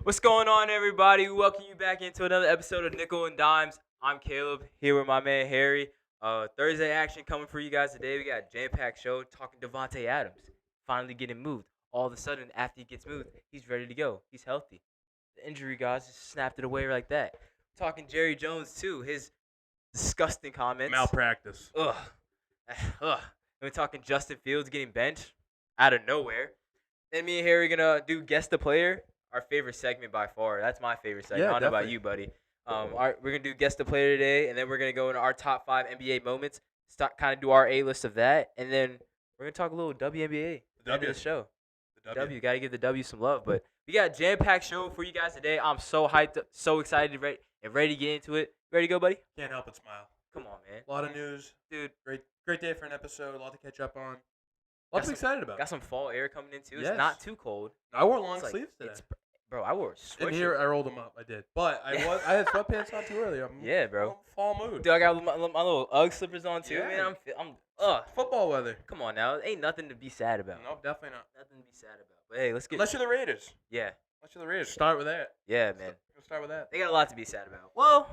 What's going on, everybody? Welcome you back into another episode of Nickel and Dimes. I'm Caleb, here with my man Harry. Thursday action coming for you guys today. We got a jam-packed show talking Davante Adams. Finally getting moved. All of a sudden, after he gets moved, he's ready to go. He's healthy. The injury guys just snapped it away like that. Talking Jerry Jones, too. His disgusting comments. Malpractice. Ugh. Ugh. And we're talking Justin Fields getting benched out of nowhere. Then me and Harry gonna do guess the player. Our favorite segment by far. That's my favorite segment. Yeah, I don't know about definitely. you, buddy. We're gonna do guess the player today, and then we're gonna go into our top 5 NBA moments. Start kind of do our A list of that, and then we're gonna talk a little WNBA. The End of W. the show. The W. Got to give the W some love. But we got a jam-packed show for you guys today. I'm so hyped, so excited, ready to get into it. Ready to go, buddy? Can't help but smile. Come on, man. A lot of news. Dude, Great day for an episode. A lot to catch up on. Got Lots some- excited about. got some fall air coming in too. It's Yes. not too cold. I wore long It's like- sleeves today. it's- Bro, I wore a In sweatshirt. here, I rolled them up. I did, but I had sweatpants on too early. I'm Yeah, bro. I'm fall mood. Dude, I got my little UGG slippers on too, Yeah. man. I'm Football weather. Come on now, ain't nothing to be sad about. No, definitely not. Nothing to be sad about. But hey, let's get. Unless you're the Raiders. Yeah, Start with that. yeah, man. Let's start with that. They got a lot to be sad about. Well,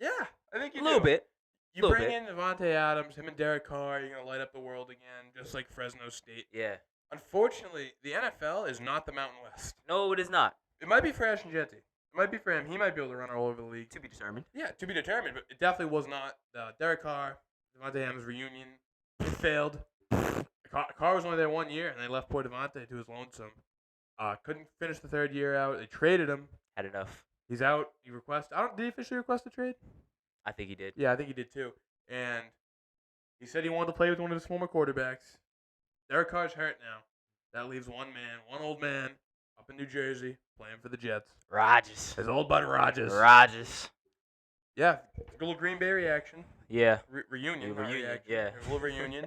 Yeah, I think you a little do. bit. You little bring bit. in Davante Adams, him and Derek Carr. You're gonna light up the world again, just like Fresno State. Yeah. Unfortunately, the NFL is not the Mountain West. No, it is not. It might be for Ashton Jeanty. It might be for him. He might be able to run all over the league. To be determined. Yeah, to be determined, but it definitely was not. Derek Carr, Davante Adams reunion, it failed. Carr was only there 1 year, and they left poor Davante to his lonesome. Couldn't finish the third year out. They traded him. Had enough. He's out. Did he officially request a trade? I think he did. Yeah, I think he did too. And he said he wanted to play with one of his former quarterbacks. Derek Carr's hurt now. That leaves one old man, up in New Jersey, playing for the Jets. Rodgers. His old buddy Rodgers. Rodgers. Yeah, a little Green Bay reaction. Yeah. Reunion. not Reunion, reaction. yeah. A little reunion.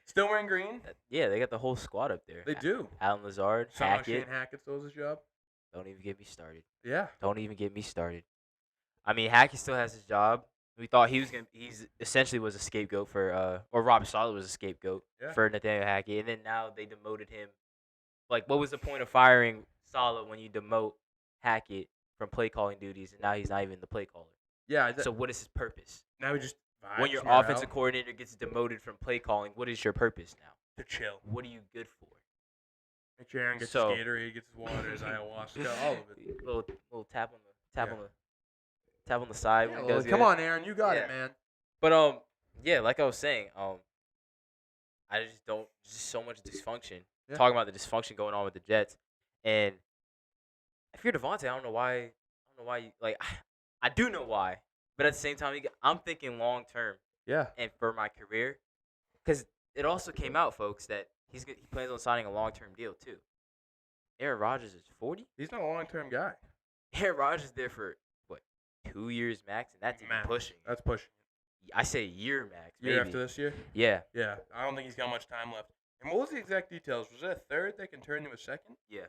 Still wearing green. Yeah, they got the whole squad up there. They do. Alan Lazard, Somehow Shane Hackett. Hackett still has his job. Don't even get me started. Yeah. Don't even get me started. I mean, Hackett still has his job. We thought he's essentially was a scapegoat for or Rob Saleh was a scapegoat Yeah. for Nathaniel Hackett, and then now they demoted him. Like, what was the point of firing Saleh when you demote Hackett from play calling duties, and now he's not even the play caller? Yeah. So what is his purpose? now he just vibes When your morale offensive coordinator gets demoted from play calling, what is your purpose now? to chill. What are you good for? Make sure Aaron gets So- his Gatorade, gets his water, his ayahuasca, all of it. Little tap on the Yeah. tap on the side. Yeah, when he well, does come it. on, Aaron, you got Yeah. it, man. But yeah, like I was saying, I just don't just so much dysfunction. Yeah. Talking about the dysfunction going on with the Jets, and if you're Davante, I don't know why you like. I do know why, but at the same time, I'm thinking long term Yeah. and for my career, because it also came out, folks, that he plans on signing a long term deal too. Aaron Rodgers is 40. He's not a long-term guy. Aaron Rodgers is there for what, 2 years max, and that's even Max. pushing. That's pushing. I say year max. Year maybe. after this year? Yeah. Yeah. I don't think he's got much time left. And what was the exact details? Was it a third that can turn into a second? Yeah.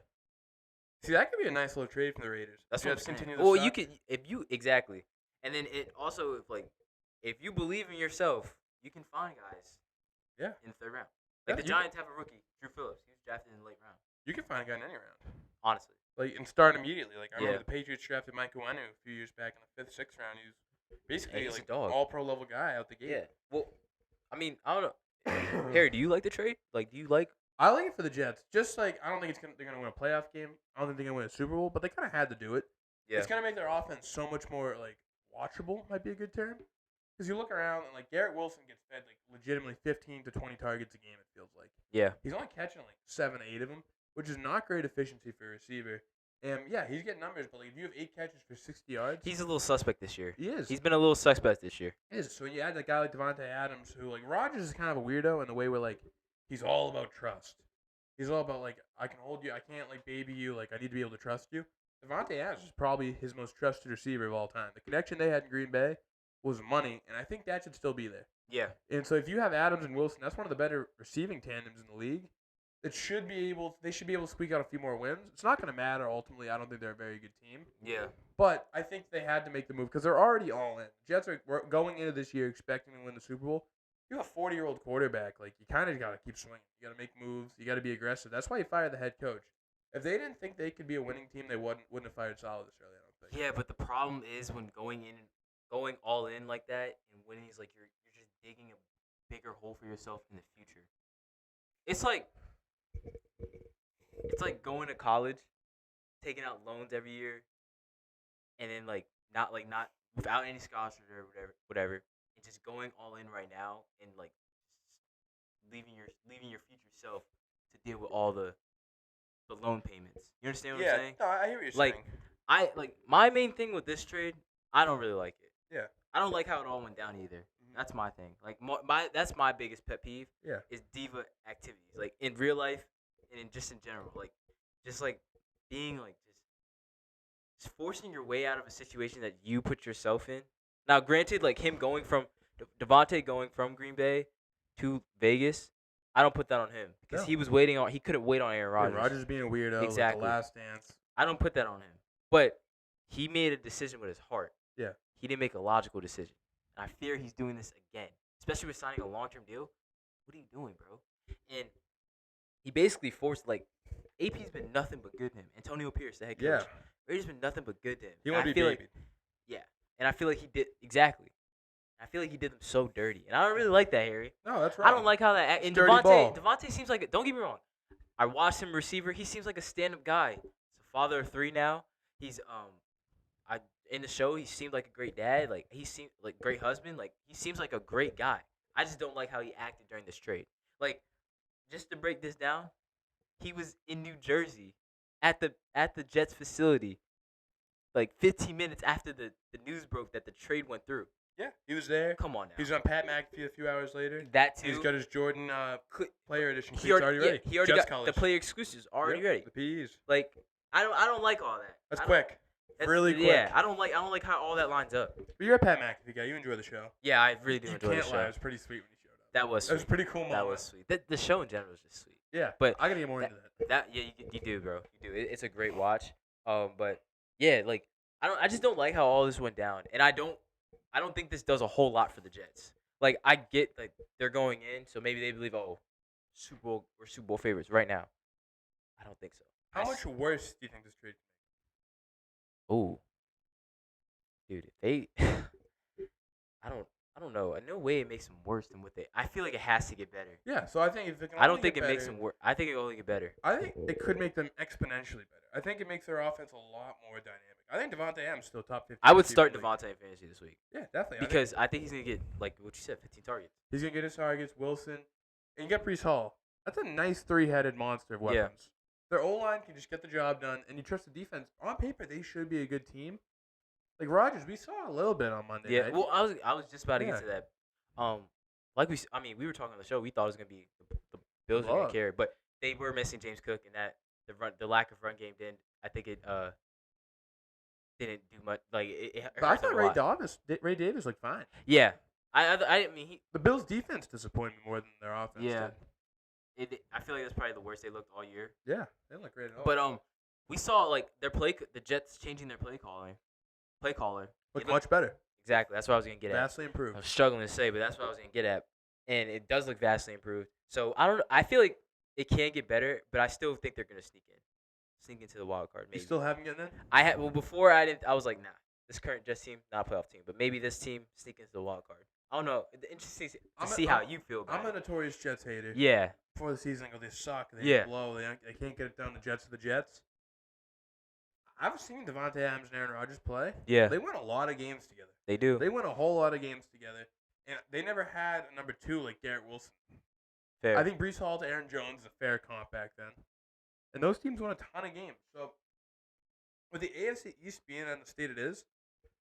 See, that could be a nice little trade from the Raiders. That's Jets what I'm saying. continue to Well, suck. you could exactly, and then it also if you believe in yourself, you can find guys. Yeah. In the third round, Yeah, like the you- Giants have a rookie, Drew Phillips. He was drafted in the late round. You can find a guy in any round. Honestly. Like, and start immediately. Like, I remember Yeah. the Patriots drafted Mike Uenu a few years back in the 5th, 6th round. He was basically he's a like dog. all-pro level guy out the gate. Yeah. Well, I mean, I don't know. Harry, do you like the trade? Like, do you like? I like it for the Jets. Just like, I don't think they're going to win a playoff game. I don't think they're going to win a Super Bowl, but they kind of had to do it. Yeah. It's going to make their offense so much more, like, watchable, might be a good term. Because you look around, and, like, Garrett Wilson gets fed, like, legitimately 15 to 20 targets a game, it feels like. Yeah. He's only catching, like, 7, 8 of them, which is not great efficiency for a receiver. And, yeah, he's getting numbers, but, like, if you have 8 catches for 60 yards. He's a little suspect this year. He is. He's been a little suspect this year. He is. So when you add a guy like Davante Adams, who, like, Rodgers is kind of a weirdo in the way where, like, he's all about trust. He's all about, like, I can hold you. I can't, like, baby you. Like, I need to be able to trust you. Davante Adams is probably his most trusted receiver of all time. The connection they had in Green Bay was money, and I think that should still be there. Yeah. And so if you have Adams and Wilson, that's one of the better receiving tandems in the league. They should be able to squeak out a few more wins. It's not going to matter ultimately. I don't think they're a very good team. Yeah. But I think they had to make the move because they're already all in. Jets are going into this year expecting to win the Super Bowl. You have a 40-year-old quarterback. Like, you kind of got to keep swinging. You got to make moves. You got to be aggressive. That's why you fired the head coach. If they didn't think they could be a winning team, they wouldn't have fired Saleh this early. I don't think. Yeah, but the problem is when going all in like that and winning is like you're just digging a bigger hole for yourself in the future. It's like going to college, taking out loans every year, and then not without any scholarships or whatever, and just going all in right now and like leaving your future self to deal with all the loan payments. You understand what I'm saying? No, I hear what you're Like saying. my main thing with this trade, I don't really like it. Yeah. I don't like how it all went down either. That's my thing. Like that's my biggest pet peeve. Yeah. Is diva activities like in real life and in general. Like just like being like just forcing your way out of a situation that you put yourself in. Now, granted, like him going from Davante going from Green Bay to Vegas, I don't put that on him because No. he was waiting on. He couldn't wait on Aaron Rodgers. Rodgers being a weirdo. Exactly. Like the last dance. I don't put that on him. But he made a decision with his heart. Yeah. He didn't make a logical decision. And I fear he's doing this again, especially with signing a long-term deal. What are you doing, bro? And he basically forced, like, AP's been nothing but good to him. Antonio Pierce, the head coach. Yeah. He's been nothing but good to him. He won't be babied. Like, yeah. And I feel like he did, exactly. I feel like he did them so dirty. And I don't really like that, Harry. No, that's right. I don't like how that, and Davante seems like, don't get me wrong. I watched him receiver. He seems like a stand-up guy. He's a father of 3 now. He's, in the show, he seemed like a great dad. Like he seemed like great husband. Like he seems like a great guy. I just don't like how he acted during this trade. Like, just to break this down, he was in New Jersey at the Jets facility, like 15 minutes after the news broke that the trade went through. Yeah, he was there. Come on now. He was on Pat McAfee a few hours later. That too. He's got his Jordan player edition. He already ready. He already Jets got college. the player exclusives already ready. The PEs. Like I don't like all that. That's quick. Really quick. Yeah, I don't like how all that lines up. But you're a Pat McAfee guy. You enjoy the show. Yeah, I really do enjoy the You can't show. lie. It was pretty sweet when he showed up. That was sweet. That was a pretty cool moment. That was sweet. The show in general is just sweet. Yeah, but I gotta get more into that. Yeah, you do, bro. You do. It's a great watch. But yeah, like I just don't like how all this went down, and I don't think this does a whole lot for the Jets. Like I get like they're going in, so maybe they believe we're Super Bowl favorites right now. I don't think so. How much worse do you think this trade can make? Oh, dude, if they, I don't know. In no way it makes them worse than what they. I feel like it has to get better. Yeah, so I think if it can. I don't think it makes them worse. I think it only get better. I think it could make them exponentially better. I think it makes their offense a lot more dynamic. I think Davante Adams still top 50. I would start Davante in fantasy this week. Yeah, definitely. Because I think he's gonna get like what you said, 15 targets. He's gonna get his targets. Wilson, and you got Breece Hall. That's a nice 3-headed monster of weapons. Yeah. Their O-line can just get the job done, and you trust the defense. On paper, they should be a good team. Like Rodgers, we saw a little bit on Monday. Yeah, night. well, I was just about to get to that. Like we were talking on the show. We thought it was gonna be the Bills were gonna carry, but they were missing James Cook, and that the lack of run game didn't. I think it didn't do much. Like it I thought Ray Davis looked fine. Yeah, I mean the Bills' defense disappointed me more than their offense. Yeah, I feel like that's probably the worst they looked all year. Yeah, they look great at all. But we saw like the Jets changing their play caller. Looked much better. Exactly. That's what I was going to get at. Vastly improved. I was struggling to say, but that's what I was going to get at. And it does look vastly improved. So, I feel like it can get better, but I still think they're going to sneak into the wild card. Maybe. You still haven't gotten in? Well, before I was like, nah, this current Jets team, not playoff team. But maybe this team sneak into the wild card. I don't know. It's interesting to see how you feel about it. I'm a notorious Jets hater. Yeah. Before the season, I go, they suck. They blow. They can't get it done. The Jets are the Jets. I've seen Davante Adams and Aaron Rodgers play. Yeah. They win a lot of games together. They do. They win a whole lot of games together. And they never had a number 2 like Garrett Wilson. Fair. I think Breece Hall to Aaron Jones is a fair comp back then. And those teams won a ton of games. So, with the AFC East being on the state it is,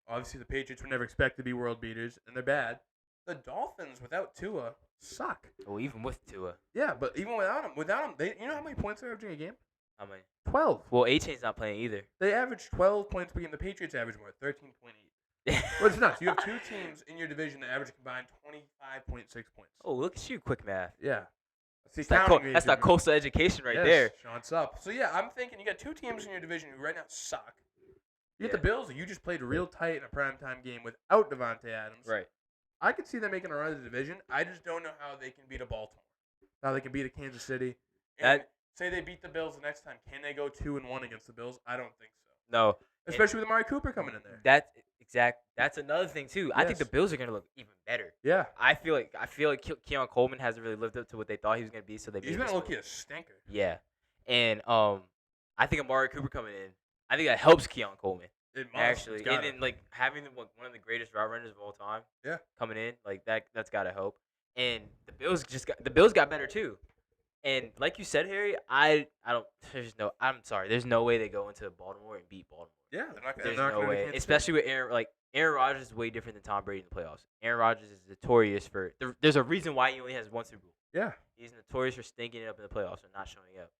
obviously the Patriots were never expected to be world beaters, and they're bad. The Dolphins, without Tua, suck. Oh, even with Tua. Yeah, but even without him, you know how many points they're averaging a game? How many? 12. Well, A-Chain's not playing either. They average 12 points per game. The Patriots average more, 13.8. Well, it's nuts. You have 2 teams in your division that average combined 25.6 points. Oh, look at you, quick math. Yeah. That's that coastal education right there. Sean Sup. So, yeah, I'm thinking you got 2 teams in your division who right now suck. You get the Bills, you just played real tight in a primetime game without Davante Adams. Right. I could see them making a run of the division. I just don't know how they can beat a Baltimore. How they can beat a Kansas City. And say they beat the Bills the next time. Can they go 2-1 against the Bills? I don't think so. No. Especially with Amari Cooper coming in there. That's another thing too. I think the Yes. Bills are gonna look even better. Yeah. I feel like Keon Coleman hasn't really lived up to what they thought he was gonna be, so they He's made been this looking move. a stinker. Yeah, and I think Amari Cooper coming in, I think that helps Keon Coleman It must. actually, It's gotta. and then like having one of the greatest route runners of all time. Yeah. Coming in like that's gotta help. And the Bills got better too. And like you said, Harry, I'm sorry. There's no way they go into Baltimore and beat Baltimore. Yeah, they're not There's gonna no do way, Kansas City. especially with Aaron Rodgers is way different than Tom Brady in the playoffs. Aaron Rodgers is notorious for. There's a reason why he only has one Super Bowl. Yeah. He's notorious for stinking it up in the playoffs and not showing up,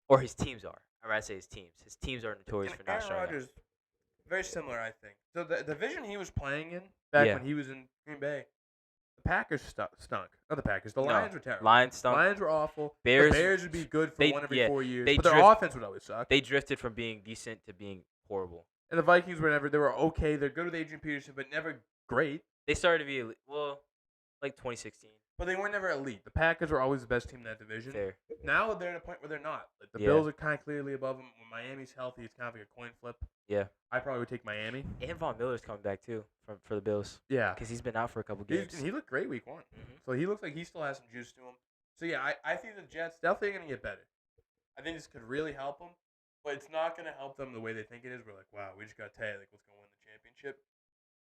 or his teams are. I'd rather say his teams. His teams are notorious for not Aaron showing Rodgers, up. very similar, I think. So the division he was playing in back Yeah. when he was in Green Bay, the Packers stunk. Not the Packers. The No, Lions were terrible. Lions stunk. Lions were awful. Bears- the Bears would be good for they- one every yeah, 4 years, they but their drift- offense would always suck. They drifted from being decent to being horrible. And the Vikings were they were okay. They're good with Adrian Peterson, but never great. They started to be like 2016. But they were never elite. The Packers were always the best team in that division. Fair. Now they're at a point where they're not. Like the Yeah. Bills are kind of clearly above them. When Miami's healthy, it's kind of like a coin flip. Yeah. I probably would take Miami. And Von Miller's coming back too for the Bills Yeah. because he's been out for a couple games. He looked great week 1. Mhm. So he looks like he still has some juice to him. So yeah, I think the Jets definitely going to get better. I think this could really help them, but it's not going to help them the way they think it is. We're like, wow, we just got to tell you, like, what's going to win the championship.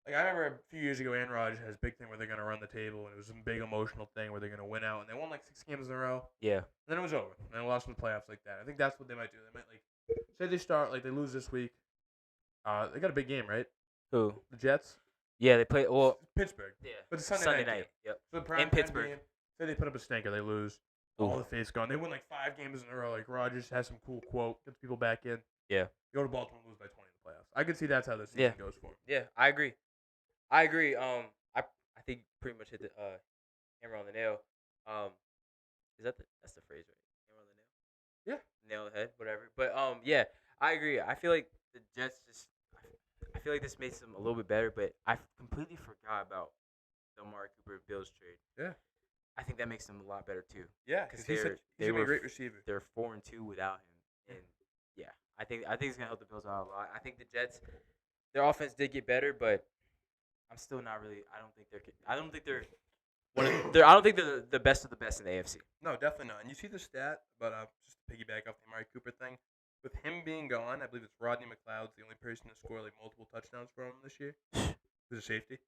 Like, I remember a few years ago, Aaron Rodgers had this big thing where they're going to run the table, and it was some big emotional thing where they're going to win out, and they won like 6 games in a row. Yeah. And then it was over. And they lost in the playoffs like that. I think that's what they might do. They might, like, say they start, like, they lose this week. They got a big game, right? Who? The Jets? Yeah, they play. Well, Pittsburgh. yeah. But it's Sunday night game. Yep. So the prime In time Pittsburgh. game, say they put up a stinker, they lose. Ooh. All the face gone. They win like 5 games in a row. Like Rodgers has some cool quote, gets people back in. Yeah. Go to Baltimore, lose by 20 in the playoffs. I could see that's how this season goes for him. Yeah, I agree. I think pretty much hit the hammer on the nail. That's the phrase, right? Hammer on the nail. Yeah. Nail on the head, whatever. But yeah, I agree. I feel like the Jets I feel like this makes them a little bit better, but I completely forgot about the Amari Cooper Bills trade. Yeah. I think that makes them a lot better too. Yeah, Because because he's they gonna be were a great receiver. They're 4-2 without him, and yeah, I think it's gonna help the Bills out a lot. I think the Jets, their offense did get better, but I'm still not really. I don't think they're the best of the best in the AFC. No, definitely not. And you see the stat, but just to piggyback off the Amari Cooper thing, with him being gone, I believe it's Rodney McLeod's the only person to score like multiple touchdowns for him this year. Who's a safety?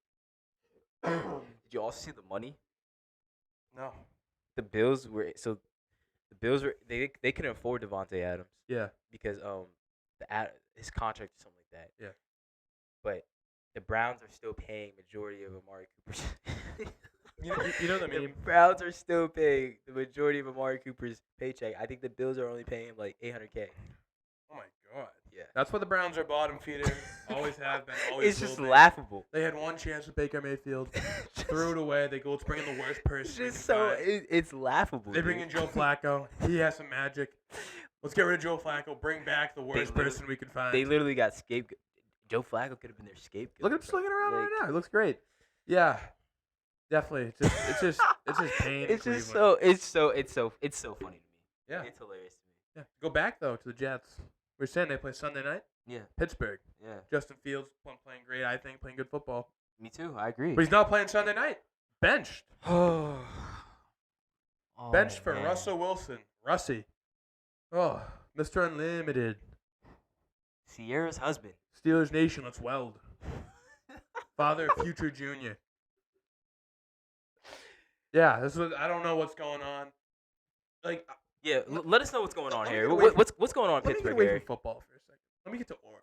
Did you also see the money? No. The Bills were they couldn't afford Davante Adams Yeah. because his contract or something like that. Yeah. But the Browns are still paying majority of Amari Cooper's. You know the The meme? Browns are still paying the majority of Amari Cooper's paycheck. I think the Bills are only paying him like $800K. Oh my god. Yeah. That's why the Browns are bottom feeder. Always have been. Always It's just will be. laughable. They had one chance with Baker Mayfield, threw it away. They go, let's bring in the worst person. It's we just can so find." it's laughable. They bring in dude. Joe Flacco. He has some magic. Let's get rid of Joe Flacco. Bring back the worst literally- person we can find. They literally got scapegoat. Joe Flacco could have been their scapegoat. Look at him slinging around Like, right now. He looks great. Yeah, definitely. It's just pain. in It's just Cleveland. it's so funny to me. Yeah. It's hilarious to me. Yeah. Go back though to the Jets. We're saying they play Sunday night. Yeah. Pittsburgh. Yeah. Justin Fields playing great. I think playing good football. Me too. I agree. But he's not playing Sunday night. Benched. Oh, Benched for man. Russell Wilson. Russie. Oh, Mr. Unlimited. Sierra's husband. Steelers Nation, let's weld. Father of future junior. Yeah, this was. I don't know what's going on. Like, Yeah, let us know what's going on Let me here. get away What's going on in let me get Pittsburgh, away Harry? from football for a second. Let me get to aura.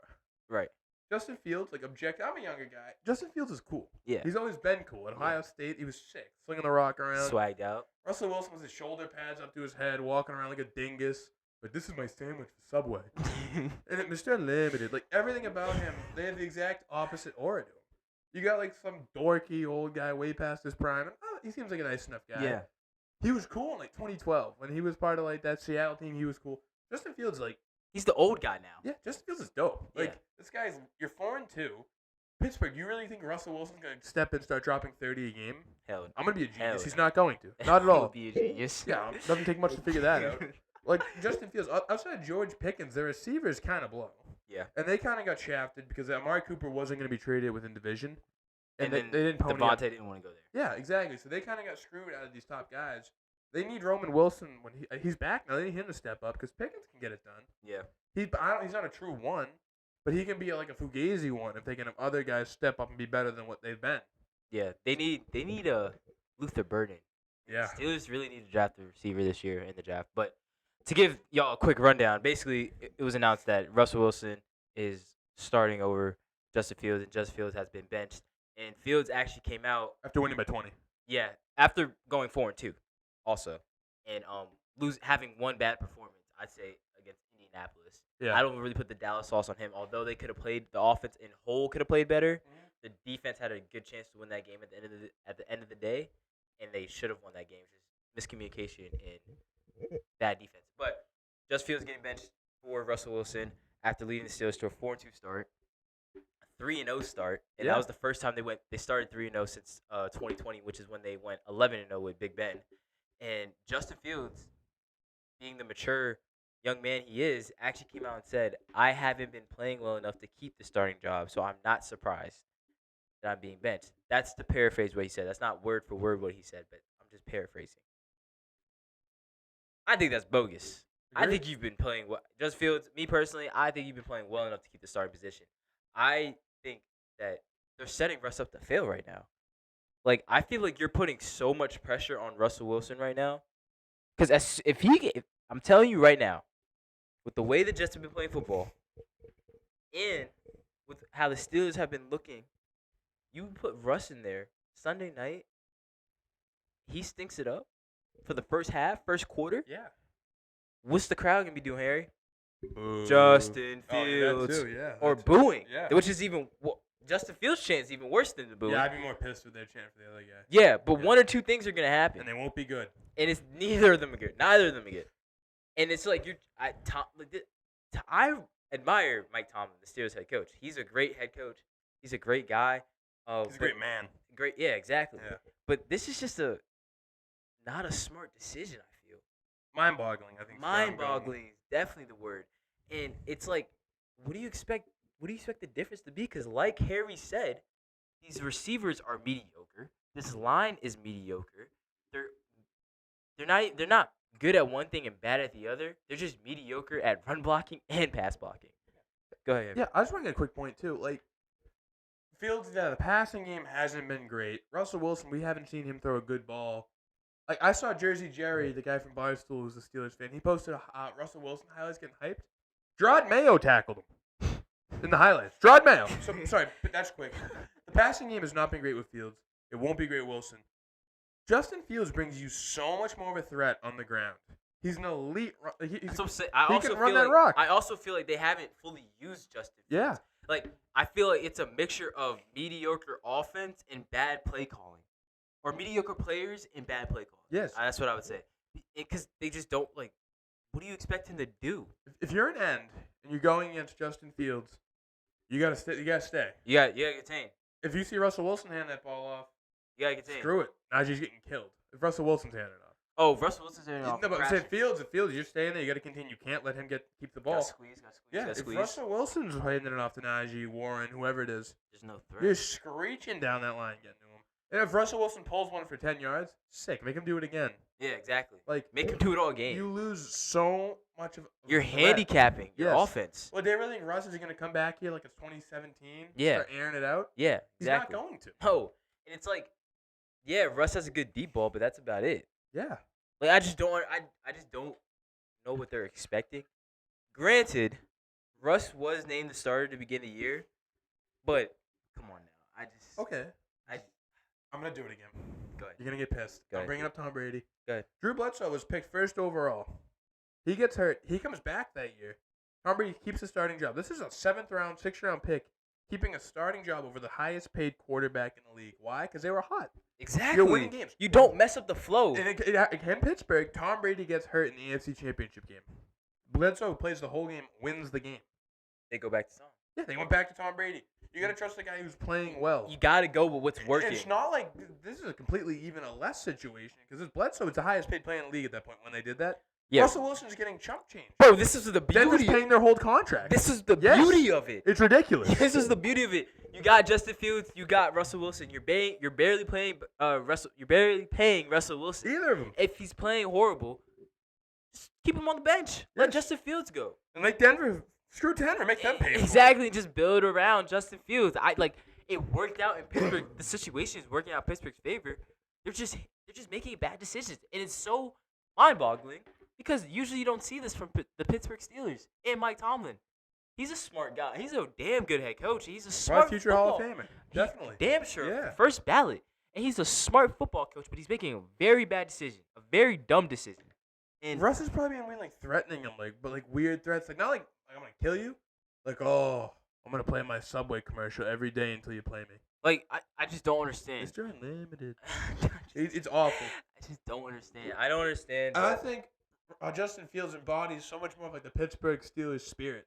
Right. Justin Fields, like objective. I'm a younger guy. Justin Fields is cool. Yeah. He's always been cool. At Ohio State, he was sick, slinging the rock around. Swagged out. Russell Wilson with his shoulder pads up to his head, walking around like a dingus. But this is my sandwich for Subway. And then Mr. Unlimited, like everything about him, they have the exact opposite aura to him. You got like some dorky old guy way past his prime. And, he seems like a nice enough guy. Yeah. He was cool in like 2012 when he was part of like that Seattle team. He was cool. Justin Fields, like, He's the old guy now. yeah, Justin Fields is dope. Like Yeah. this guy's, you're 4-2. Pittsburgh, you really think Russell Wilson's going to step in and start dropping 30 a game? Hell no. I'm going to be a genius. Hell He's no. not going to. Not at all. He'll be a genius. Yeah, it doesn't take much to figure that out. Like, Justin Fields, outside of George Pickens, their receivers kind of blow. Yeah. And they kind of got shafted because Amari Cooper wasn't going to be traded within division. And they then didn't pony Davante up. didn't want to go there. Yeah, exactly. So they kind of got screwed out of these top guys. They need Roman Wilson when he's back now. They need him to step up because Pickens can get it done. Yeah. He's not a true one, but he can be like a Fugazi one if they can have other guys step up and be better than what they've been. Yeah. They need a Luther Burden. Yeah. Steelers really need to draft a receiver this year in the draft. But to give y'all a quick rundown, basically it was announced that Russell Wilson is starting over Justin Fields, and Justin Fields has been benched. And Fields actually came out After winning by 20. Yeah, after going 4-2, also, and having one bad performance, I'd say against Indianapolis. Yeah. I don't really put the Dallas sauce on him, although they could have played the offense in whole could have played better. Mhm. The defense had a good chance to win that game at the end of the day, and they should have won that game. Just miscommunication and bad defense. But Justin Fields getting benched for Russell Wilson after leading the Steelers to a 4-2 start. 3-0 start, and that was the first time they started 3-0 since 2020, which is when they went 11-0 with Big Ben. And Justin Fields, being the mature young man he is, actually came out and said, "I haven't been playing well enough to keep the starting job, so I'm not surprised that I'm being benched." That's the paraphrase what he said. That's not word for word what he said, but I'm just paraphrasing. I think that's bogus. I think you've been playing well. Justin Fields, me personally, I think you've been playing well enough to keep the starting position. I think that they're setting Russ up to fail right now. Like, I feel like you're putting so much pressure on Russell Wilson right now. Because I'm telling you right now, with the way the Jets have been playing football, and with how the Steelers have been looking, you put Russ in there Sunday night, he stinks it up for the first half, first quarter. Yeah. What's the crowd gonna be doing, Harry? Boo. Justin Oh, Fields, that too, yeah, or that too. booing, Yeah. which is even Justin Fields' chance even worse than the booing. Yeah, I'd be more pissed with their chant for the other guy. Yeah, but one or two things are gonna happen, And they won't be good. and it's neither of them are good. Neither of them are good, and it's like I admire Mike Tomlin, the Steelers head coach. He's a great head coach. He's a great guy. He's a great man. Great, yeah, exactly. Yeah. But this is just not a smart decision. I feel Mind-boggling, I think. mind-boggling is definitely the word, and it's like, what do you expect? What do you expect the difference to be? Because, like Harry said, these receivers are mediocre. This line is mediocre. They're not good at one thing and bad at the other. They're just mediocre at run blocking and pass blocking. Go ahead. Yeah, I just want to get a quick point, too. Like, Fields, the passing game hasn't been great. Russell Wilson, we haven't seen him throw a good ball. Like, I saw Jersey Jerry, the guy from Barstool, who's a Steelers fan. He posted Russell Wilson highlights getting hyped. Gerard Mayo tackled him in the highlights. Gerard Mayo. So, sorry, but that's quick. The passing game has not been great with Fields. It won't be great with Wilson. Justin Fields brings you so much more of a threat on the ground. He's an elite. That's what I'm saying. I also feel like they haven't fully used Justin Fields. Yeah. Like, I feel like it's a mixture of mediocre offense and bad play calling. Or mediocre players and bad play calling. Yes. That's what I would say. Because they just don't, like, what do you expect him to do? If you're an end and you're going against Justin Fields, you gotta stay. You gotta stay. You gotta contain. If you see Russell Wilson hand that ball off, You gotta contain. screw it. Najee's getting killed. If Russell Wilson's handing it off. Oh, Russell Wilson's handing off. No, but I'm crashing. saying Fields. If Fields, you're staying there. You gotta continue. You can't let him keep the ball. Gotta squeeze. Yeah. Gotta If squeeze. Russell Wilson's handing it off to Najee, Warren, whoever it is, There's no threat. you're screeching down that line getting to him. And if Russell Wilson pulls one for 10 yards, sick. Make him do it again. Yeah, exactly. Like, Make him do it all game. you lose so much of. You're threat. handicapping your Yes. offense. Well, they really think Russ is going to come back here like it's 2017? Yeah. Start airing it out? Yeah, He's exactly. not going to. No, and it's like, yeah, Russ has a good deep ball, but that's about it. Yeah. Like, I just don't know what they're expecting. Granted, Russ was named the starter at the beginning of the year, but come on now, Okay. I I'm going to do it again. go ahead. You're going to get pissed. Go I'm ahead. bringing up Tom Brady. Go ahead. Drew Bledsoe was picked first overall. He gets hurt. He comes back that year. Tom Brady keeps the starting job. This is a 7th round, 6th round pick, keeping a starting job over the highest paid quarterback in the league. Why? Because they were hot. Exactly. You're winning games. You don't mess up the flow. And in Pittsburgh, Tom Brady gets hurt in the AFC Championship game. Bledsoe plays the whole game, wins the game. They go back to song. Yeah, they went back to Tom Brady. You got to trust the guy who's playing well. You got to go with what's working. It's not like this is a completely even a less situation because it's Bledsoe. It's the highest paid player in the league at that point when they did that. Yeah. Russell Wilson's getting chump change. Bro, this is the beauty. Denver's paying their whole contract. This is the beauty of it. It's ridiculous. This is the beauty of it. You got Justin Fields. You got Russell Wilson. You're barely playing Russell. You're barely paying Russell Wilson. Either of them. If he's playing horrible, just keep him on the bench. Let Justin Fields go. And make Denver. Screw Denver. Make them pay. Exactly. Just build around Justin Fields. It worked out in Pittsburgh. The situation is working out in Pittsburgh's favor. They're just making bad decisions, and it's so mind-boggling because usually you don't see this from the Pittsburgh Steelers and Mike Tomlin. He's a smart guy. He's a damn good head coach. He's a smart future Hall of Famer. Definitely. Damn sure. Yeah. First ballot. And he's a smart football coach, but he's making a very bad decision, a very dumb decision. And Russ is probably gonna be like threatening him, but weird threats, not like I'm gonna kill you, I'm gonna play my Subway commercial every day until you play me. I just don't understand. Mr. Unlimited. It's awful. I just don't understand. I don't understand. And I think Justin Fields embodies so much more of the Pittsburgh Steelers spirit.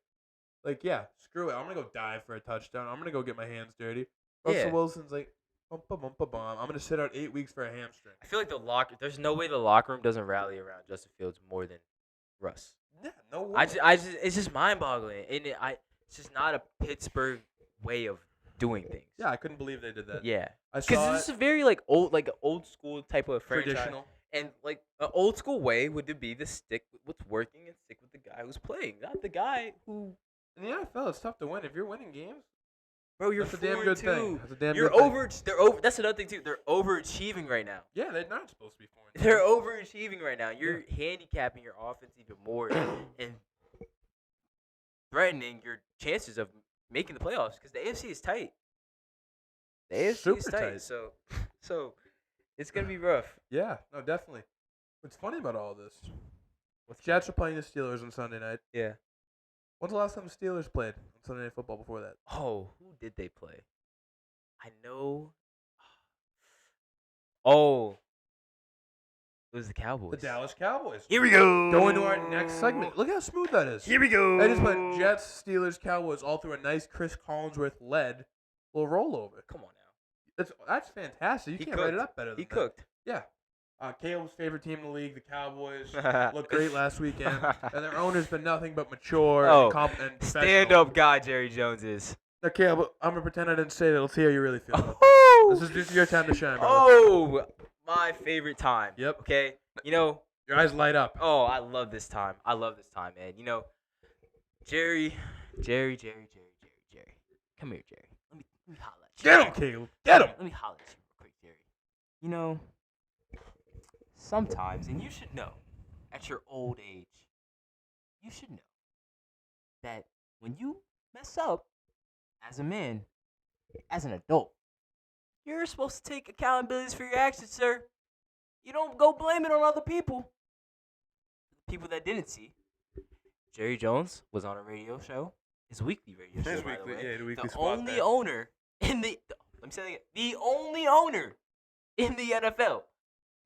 Screw it. I'm gonna go dive for a touchdown. I'm gonna go get my hands dirty. Russell Wilson's like, bum, bum, bum, bum, bum. I'm gonna sit out 8 weeks for a hamstring. I feel like there's no way the locker room doesn't rally around Justin Fields more than Russ. Yeah, no way. It's just mind-boggling, and it's just not a Pittsburgh way of doing things. Yeah, I couldn't believe they did that. Yeah, I saw because this is a very old school type of franchise. Traditional. And an old school way would be to stick with what's working and stick with the guy who's playing, not the guy who. In the NFL, it's tough to win if you're winning games. Bro, you're That's a damn good 4-2. thing. That's a damn You're good over. thing. They're over. That's another thing too. They're overachieving right now. Yeah, they're not supposed to be 4-2. They're overachieving right now. You're handicapping your offense even more and threatening your chances of making the playoffs because the AFC is tight. The AFC Super is tight. tight. So it's gonna be rough. Yeah, no, definitely. What's funny about all this? Jets are playing the Steelers on Sunday night. Yeah. When's the last time the Steelers played on Sunday Night Football before that? Oh, who did they play? I know. Oh, it was the Cowboys. The Dallas Cowboys. Here we go. Going to our next segment. Look how smooth that is. Here we go. I just went Jets, Steelers, Cowboys all through a nice Chris Collinsworth-led little rollover. Come on now. That's fantastic. You can't write it up better than He that. cooked. Yeah. Caleb's favorite team in the league, the Cowboys, looked great last weekend. And their owner's been nothing but mature and competent. Stand-up guy Jerry Jones is. Now, Caleb, I'm going to pretend I didn't say that. Let's see how you really feel. Oh, This is just your time to shine, brother. oh, my favorite time. Yep. Okay. Your eyes light up. Oh, I love this time. Man. Jerry. Come here, Jerry. Let me holler at you. Get him, Caleb. Get him. Let me holler at you real quick, Jerry. Sometimes, and you should know, at your old age, you should know that when you mess up as a man, as an adult, you're supposed to take accountability for your actions, sir. You don't go blame it on other people. People that didn't see. Jerry Jones was on a radio show, his weekly radio show. By the way. the weekly The spot only there. owner in the let me say that again, the only owner in the NFL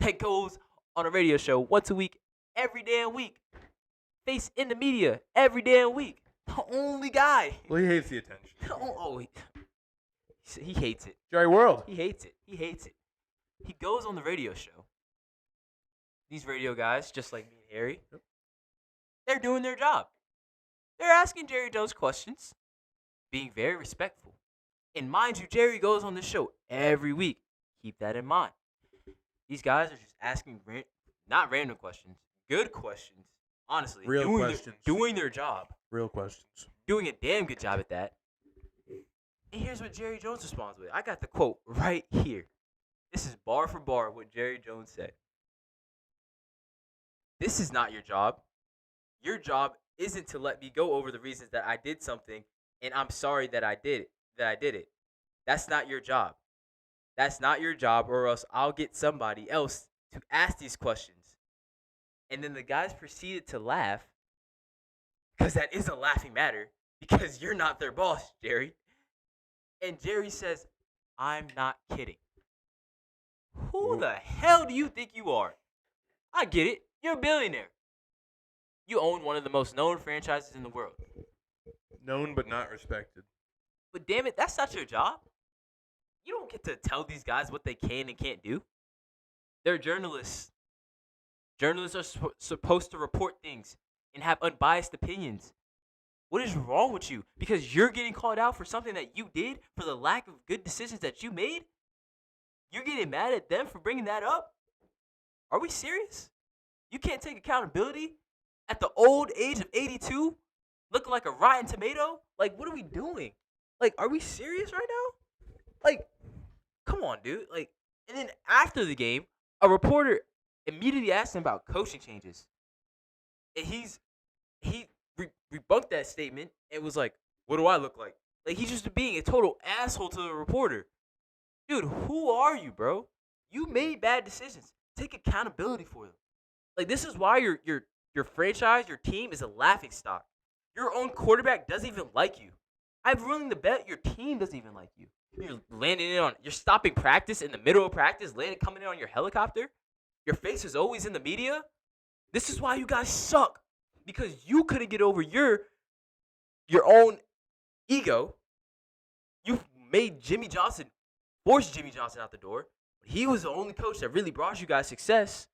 that goes on a radio show once a week, every damn week, face in the media every damn week. The only guy. Well, he hates the attention. He hates it. Jerry World. He hates it. He goes on the radio show. These radio guys, just like me and Harry, they're doing their job. They're asking Jerry Jones questions, being very respectful. And mind you, Jerry goes on this show every week. Keep that in mind. These guys are just asking not random questions, good questions. Honestly, Real questions. Doing their job. Real questions. Doing a damn good job at that. And here's what Jerry Jones responds with. I got the quote right here. This is bar for bar what Jerry Jones said. This is not your job. Your job isn't to let me go over the reasons that I did something and I'm sorry that I did it. That's not your job. That's not your job, or else I'll get somebody else to ask these questions. And then the guys proceeded to laugh, because that is a laughing matter, because you're not their boss, Jerry. And Jerry says, I'm not kidding. Who the hell do you think you are? I get it. You're a billionaire. You own one of the most known franchises in the world. Known but not respected. But damn it, that's not your job. You don't get to tell these guys what they can and can't do. They're journalists. Journalists are supposed to report things and have unbiased opinions. What is wrong with you? Because you're getting called out for something that you did, for the lack of good decisions that you made? You're getting mad at them for bringing that up? Are we serious? You can't take accountability at the old age of 82, looking like a rotten tomato? Like, what are we doing? Like, are we serious right now? Like, come on, dude. Like, and then after the game, a reporter immediately asked him about coaching changes. And he rebunked that statement and was like, "What do I look like?" Like, he's just being a total asshole to the reporter. Dude, who are you, bro? You made bad decisions. Take accountability for them. Like, this is why your franchise, your team is a laughingstock. Your own quarterback doesn't even like you. I'm willing to bet your team doesn't even like you. You're stopping practice in the middle of practice, coming in on your helicopter. Your face is always in the media. This is why you guys suck. Because you couldn't get over your own ego. You forced Jimmy Johnson out the door. He was the only coach that really brought you guys success.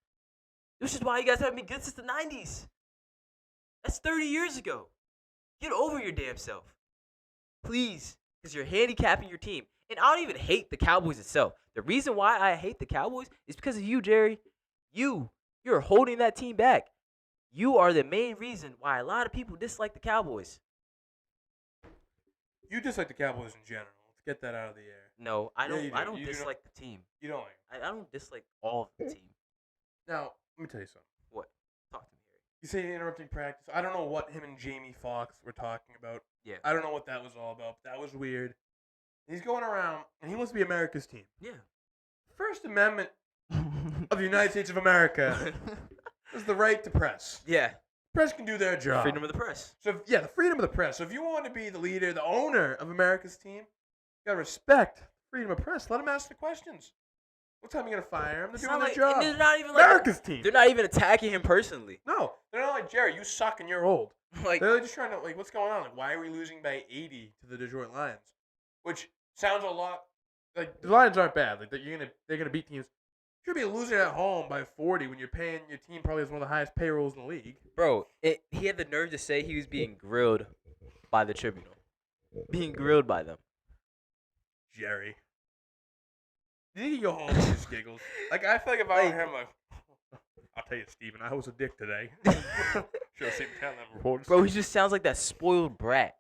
This is why you guys haven't been good since the 90s. That's 30 years ago. Get over your damn self. Please. Because you're handicapping your team. And I don't even hate the Cowboys itself. The reason why I hate the Cowboys is because of you, Jerry. You're holding that team back. You are the main reason why a lot of people dislike the Cowboys. You dislike the Cowboys in general. Let's get that out of the air. No, I don't. Yeah, I don't you dislike the team. You don't like I don't dislike all of the team. Now, let me tell you something. What? Talk to me, Harry. You say interrupting practice. I don't know what him and Jamie Foxx were talking about. Yeah. I don't know what that was all about. That was weird. He's going around, and he wants to be America's team. Yeah. First Amendment of the United States of America is the right to press. Yeah. Press can do their job. Freedom of the press. So, the freedom of the press. So, if you want to be the leader, the owner of America's team, you got to respect freedom of press. Let them ask the questions. What time are you going to fire him? They're doing their job. They're not even America's team. They're not even attacking him personally. No. They're not like, Jerry, you suck and you're old. Like, they're just trying to, like, what's going on? Like, why are we losing by 80 to the Detroit Lions? Which sounds a lot, like, the Lions aren't bad. Like, they're gonna beat teams. You should be losing at home by 40 when you're paying your team probably has one of the highest payrolls in the league. Bro, he had the nerve to say he was being grilled by the Tribunal. Being grilled by them. Jerry. You think you go home and just giggles? Like, I feel like if I were him, like, I'll tell you, Steven, I was a dick today. Should have seen telling them reporters. Bro, he just sounds like that spoiled brat.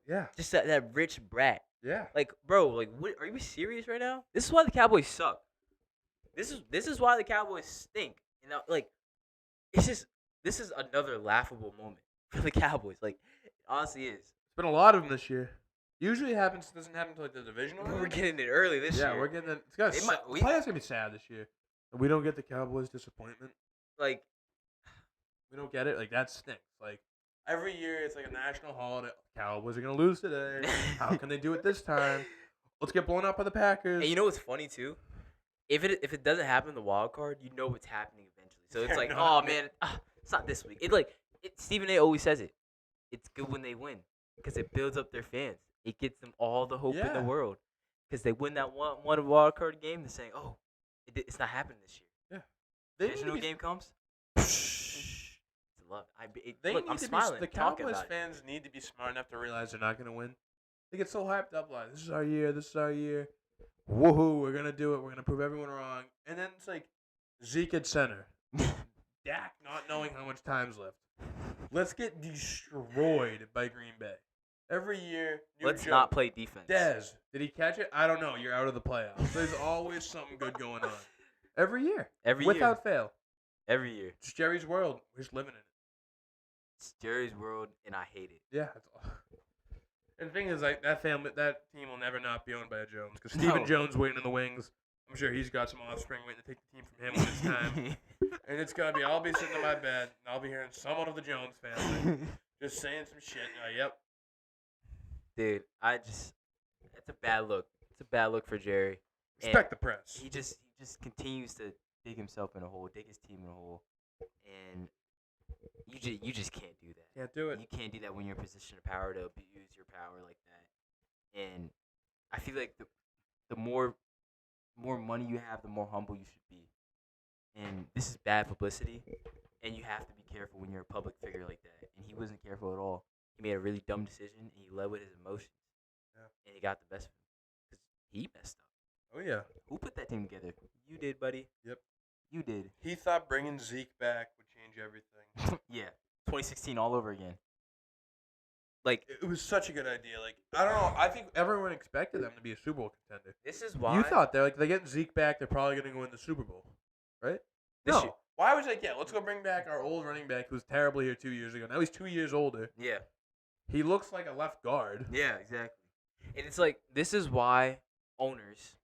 Yeah. Just that rich brat. Yeah. Like, bro, like, what, are you serious right now? This is why the Cowboys suck. This is why the Cowboys stink. You know, like, this is another laughable moment for the Cowboys. Like, it honestly is. It's been a lot of them this year. Usually doesn't happen until like the divisional. We're getting it early this year. Yeah, we're getting it. It's playoffs gonna be sad this year. And we don't get the Cowboys' disappointment. Like, we don't get it. Like, that stinks. Like, every year it's like a national holiday. Cowboys are gonna lose today. How can they do it this time? Let's get blown out by the Packers. And you know what's funny too? If it doesn't happen in the wild card, you know what's happening eventually. So it's like, oh man, it's not this week. Stephen A. always says it. It's good when they win because it builds up their fans. It gets them all the hope in the world because they win that one wild card game. They're saying, oh, it's not happening this year. Yeah, divisional game comes. Love. I'm smiling. The Cowboys fans need to be smart enough to realize they're not going to win. They get so hyped up, like, this is our year, this is our year. Woohoo, we're going to do it. We're going to prove everyone wrong. And then it's like Zeke at center. Dak not knowing how much time's left. Let's get destroyed by Green Bay. Every year. Let's not play defense. Dez, did he catch it? I don't know. You're out of the playoffs. There's always something good going on. Every year. Without fail. Every year. It's Jerry's world. We're just living in it. It's Jerry's world, and I hate it. Yeah. And the thing is, like, that team will never not be owned by a Jones. Because Stephen Jones waiting in the wings. I'm sure he's got some offspring waiting to take the team from him when it's time. And it's going to be, I'll be sitting in my bed, and I'll be hearing someone of the Jones family just saying some shit. Yep. Dude, it's a bad look. It's a bad look for Jerry. Respect the press. He just continues to dig himself in a hole, dig his team in a hole. And You just can't do that. Can't do it. You can't do that when you're in a position of power to abuse your power like that. And I feel like the more money you have, the more humble you should be. And this is bad publicity. And you have to be careful when you're a public figure like that. And he wasn't careful at all. He made a really dumb decision, and he led with his emotions. Yeah. And he got the best of him because he messed up. Oh yeah. Who put that team together? You did, buddy. Yep. You did. He thought bringing Zeke back would change everything. Yeah. 2016 all over again. Like, It was such a good idea. Like, I don't know. I think everyone expected them to be a Super Bowl contender. this is why You thought they're getting Zeke back. They're probably going to go win the Super Bowl, right? This No. year- Why was like, yeah, let's go bring back our old running back who was terrible here 2 years ago. Now he's 2 years older. Yeah. He looks like a left guard. Yeah, exactly. And it's like, this is why owners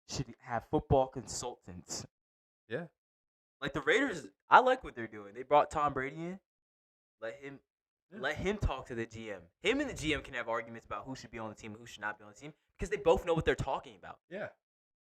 should have football consultants. Yeah. Like the Raiders, I like what they're doing. They brought Tom Brady in. Let him talk to the GM. Him and the GM can have arguments about who should be on the team and who should not be on the team because they both know what they're talking about. Yeah.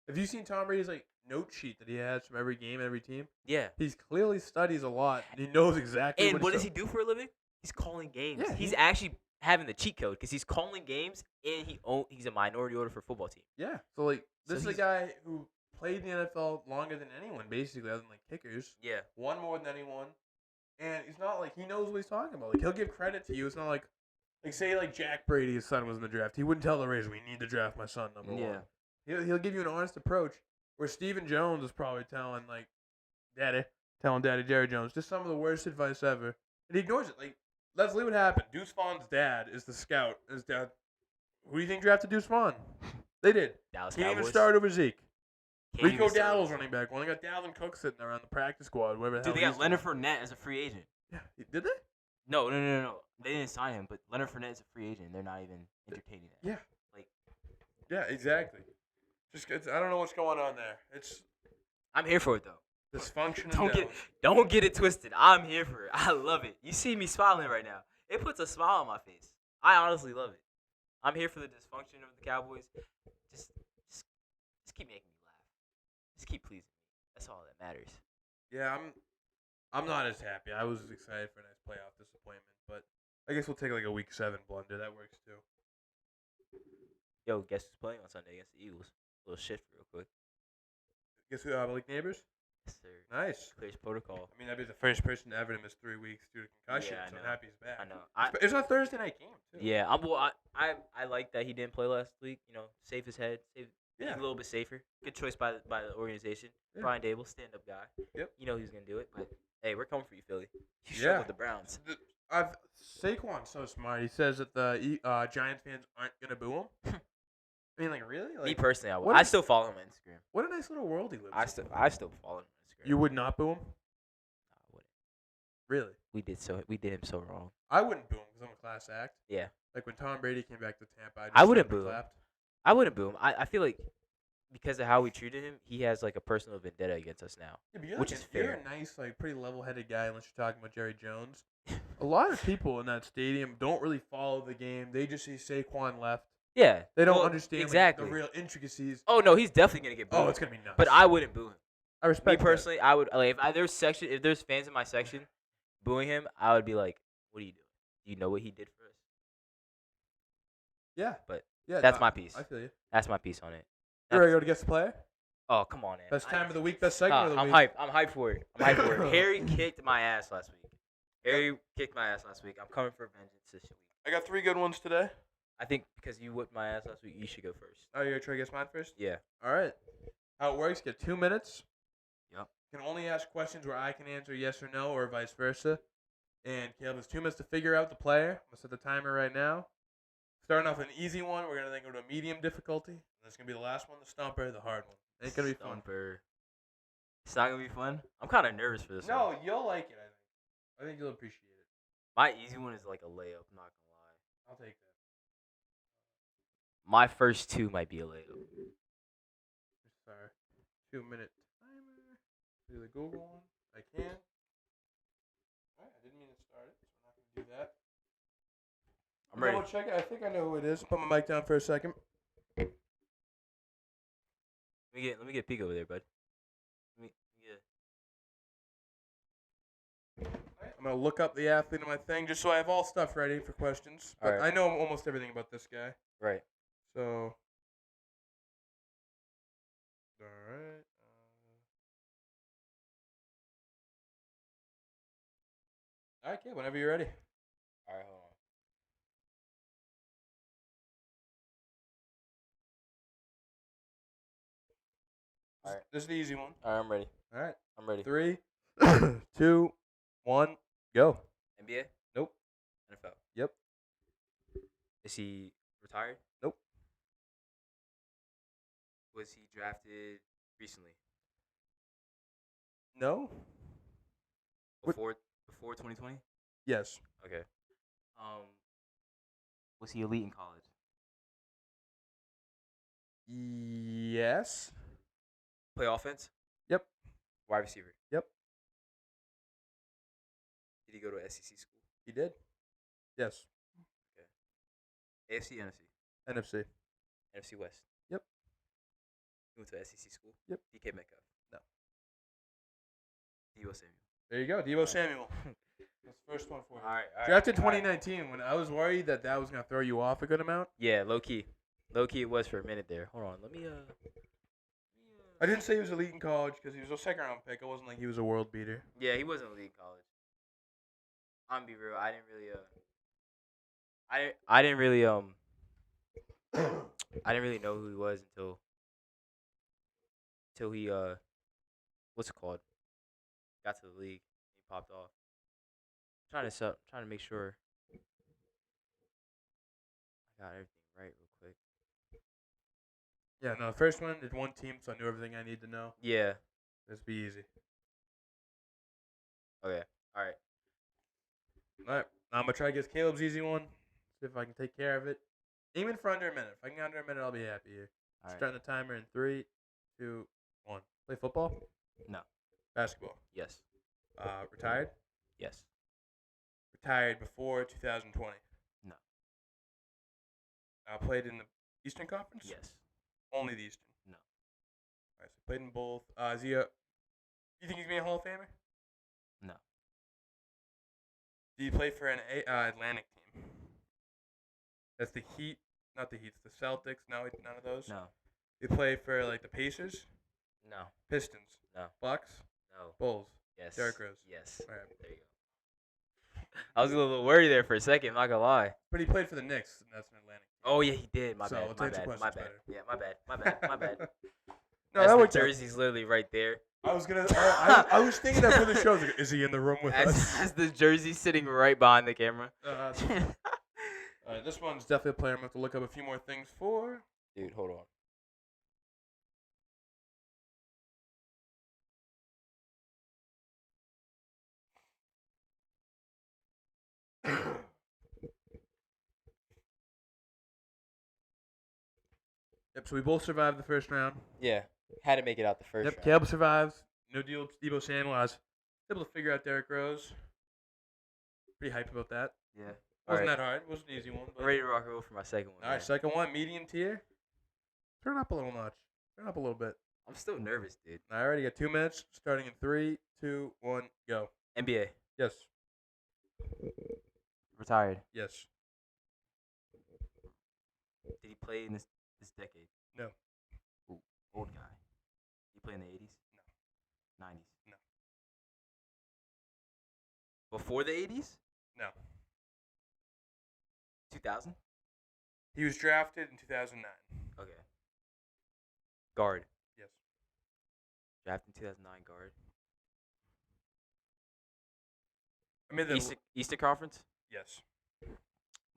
Have you seen Tom Brady's note sheet that he has from every game, every team? Yeah. He clearly studies a lot. And he knows exactly. And what does he do for a living? He's calling games. Yeah, he's actually having the cheat code because he's calling games and he's a minority owner for a football team. Yeah. So this So is a he's- guy who played in the NFL longer than anyone, basically, other than kickers. Yeah. Won more than anyone. And he's not he knows what he's talking about. He'll give credit to you. It's not say Jack Brady, his son was in the draft. He wouldn't tell the Raiders, we need to draft my son number one. He'll give you an honest approach. Where Stephen Jones is probably telling Daddy Jerry Jones just some of the worst advice ever, and he ignores it. Let's leave what happened. Deuce Vaughn's dad is the scout. His dad. Who do you think drafted Deuce Vaughn? They did. Dallas Can't even Cowboys. start over Zeke. Can't Rico even start Dowdle's over- running back. Well, they got Dalvin Cook sitting there on the practice squad. Whatever the hell. Dude, they got he's Leonard doing. Fournette as a free agent. Yeah, did they? No. They didn't sign him, but Leonard Fournette is a free agent. They're not even entertaining that. Yeah. Like, Yeah, exactly. I don't know what's going on there. It's I'm here for it though. dysfunction. Don't get it twisted. I'm here for it. I love it. You see me smiling right now. It puts a smile on my face. I honestly love it. I'm here for the dysfunction of the Cowboys. Just keep making me laugh. Just keep pleasing me. That's all that matters. Yeah, I'm not as happy. I was excited for a nice playoff disappointment, but I guess we'll take a week 7 blunder. That works too. Yo, guess who's playing on Sunday against the Eagles? A little shift real quick. Guess who? Malik Neighbors. Yes, sir. Nice. Clears protocol. I mean, that'd be the first person ever to miss 3 weeks due to concussion. Yeah, I so I'm know. happy he's back. I know. It's a Thursday night game too. Yeah, I like that he didn't play last week. You know, save his head, he's a little bit safer. Good choice by the organization. Yeah. Brian Dable, stand up guy. Yep. You know he's gonna do it. But hey, we're coming for you, Philly. You struggled with the Browns. Saquon's so smart. He says that the Giants fans aren't gonna boo him. I mean, really? Me personally, I would. what I is- still follow him on Instagram. What a nice little world he lives in. I still follow him on Instagram. You would not boo him? No, I wouldn't. Really? We did him so wrong. I wouldn't boo him because I'm a class act. Yeah. Like when Tom Brady came back to Tampa, I wouldn't stood and boo him. clapped. I wouldn't boo him. I feel like because of how we treated him, he has like a personal vendetta against us now. Yeah, but Which is you're fair. a nice, pretty level-headed guy unless you're talking about Jerry Jones. A lot of people in that stadium don't really follow the game. They just see Saquon left. Yeah. They don't well, understand exactly the real intricacies. Oh no, he's definitely gonna get booed. Oh, it's gonna be nuts. But I wouldn't boo him. I respect Me personally, I would like if there's fans in my section booing him, I would be like, "What are you doing? Do you know what he did for us?" That. Yeah, But yeah, that's no, my piece. I feel you. That's my piece on it. You ready to go to guess the player? Oh come on, man. Best time of the week, best segment of the I'm week. hyped. I'm hyped for it. Harry kicked my ass last week. Harry kicked my ass last week. I'm coming for vengeance this week. I got 3 good ones today. I think because you whipped my ass last week, you should go first. Oh, you gonna try to guess mine first? Yeah. All right. How it works? Get 2 minutes. Yep. Can only ask questions where I can answer yes or no, or vice versa. And Caleb has 2 minutes to figure out the player. I'm gonna set the timer right now. Starting off with an easy one, we're gonna then go to a medium difficulty. And that's gonna be the last one, the stumper, the hard one. Ain't gonna be fun. Stumper. It's not gonna be fun. I'm kind of nervous for this one. No, you'll like it. I think you'll appreciate it. My easy one is like a layup. I'm not gonna lie. I'll take that. My first 2 might be a layup. Sorry. 2-minute timer. Do the Google one. I can. Alright, I didn't mean to start it, so I'm not gonna do that. I'm ready. Double check it. I think I know who it is. Put my mic down for a second. Let me get a peek over there, bud. Let me get. Alright, gonna look up the athlete on my thing just so I have all stuff ready for questions. But Alright. I know almost everything about this guy. Right. So, all right. All right, kid. Whenever you're ready. All right, hold on. All right. This is the easy one. All right, I'm ready. All right. I'm ready. 3, 2, 1, go. NBA? Nope. NFL? Yep. Is he retired? Nope. Was he drafted recently? No. What- Before 2020? Yes. Okay. Was he elite in college? Yes. Play offense? Yep. Wide receiver? Yep. Did he go to SEC school? He did. Yes. AFC, NFC? NFC. NFC West? Yep. He went to SEC school? Yep. DK Metcalf? No. Debo Samuel? There you go. Debo Samuel. That's the first one for you. All right. Drafted 2019 when I was worried that was going to throw you off a good amount. Yeah, low key. Low key it was for a minute there. Hold on. Let me I didn't say he was elite in college because he was a second round pick. It wasn't like he was a world beater. Yeah, he wasn't elite in college. I'm gonna be real. I didn't really know who he was until he what's it called? Got to the league. He popped off. Trying to make sure I got everything right real quick. Yeah, no, the first one did one team, so I knew everything I need to know. Yeah. This be easy. Okay. All right. All right, I'm gonna try to get Caleb's easy one. See if I can take care of it. Aiming for under a minute. If I can get under a minute, I'll be happy here. All right. Starting the timer in 3, 2, 1. Play football? No. Basketball. Yes. Retired? Yes. Retired before 2020. No. Played in the Eastern Conference? Yes. Only the Eastern? No. All right, so played in both. Is he you think he's being a Hall of Famer? No. Do you play for an Atlantic team? That's the Heat, not the Heat, the Celtics. No, none of those. No. You play for like the Pacers, No. Pistons, No. Bucks, No. Bulls. Yes. Derrick Rose. Yes. All right. There you go. I was a little worried there for a second. I'm not gonna lie. But he played for the Knicks, and that's an Atlantic team. Oh yeah, he did. My So, bad. let's My answer bad. My questions bad. better. Yeah, my bad. My bad. My bad. No, That's that the worked out. jersey's literally right there. I was gonna. I was thinking that for the show. Like, is he in the room with us? That's the jersey sitting right behind the camera. All right, this one's definitely a player. I'm gonna have to look up a few more things for. Dude, hold on. Yep. So we both survived the first round. Yeah, had to make it out the first Yep. round. Caleb survives. No deal. Debo Samuel. I was able to figure out Derrick Rose. Pretty hyped about that. Yeah. Wasn't that hard. It was an easy one. But... I'm ready to rock and roll for my second one. All right, man. second one, medium tier. Turn up a little notch. Turn up a little bit. I'm still nervous, dude. I already got 2 minutes. Starting in 3, 2, 1, go. NBA. Yes. Retired. Yes. Did he play in this decade? No. Ooh, old guy. Did he play in the 80s? No. 90s? No. Before the 80s? No. 2000? He was drafted in 2009. Okay. Guard. Yes. Drafted in 2009 guard. I mean, Eastern Conference? yes.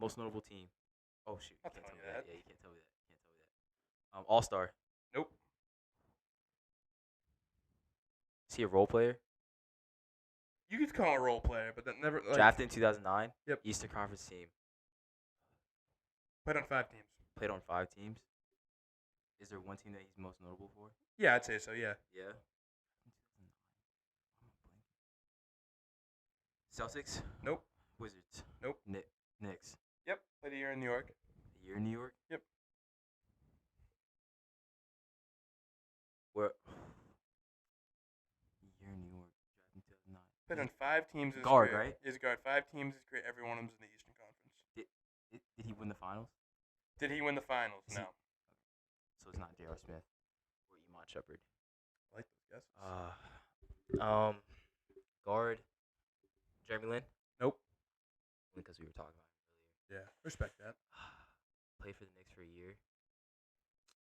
Most notable team. Oh shoot. I'll Can't tell tell me you that. that. Yeah, you can't tell me that. All-Star. Nope. Is he a role player? You could call him a role player, but that never Drafted in 2009. Yep. Eastern Conference team. played on 5 teams. Played on 5 teams. Is there one team that he's most notable for? Yeah, I'd say so. Yeah. Yeah. Celtics? Nope. Wizards? Nope. Knicks? Yep. Played a year in New York. A year in New York? Yep. Where? A year in New York. Drafted in 2009. Played on 5 teams as Guard, career. right? He's a guard. 5 teams as career. Every one of them's in the Eastern Conference. Did he win the finals? Did he win the finals? Is he- No. So it's not J.R. Smith or Iman Shepard. I like those guesses. Guard. Jeremy Lin. Nope. Because we were talking about him Yeah, respect that. earlier. Played for the Knicks for a year.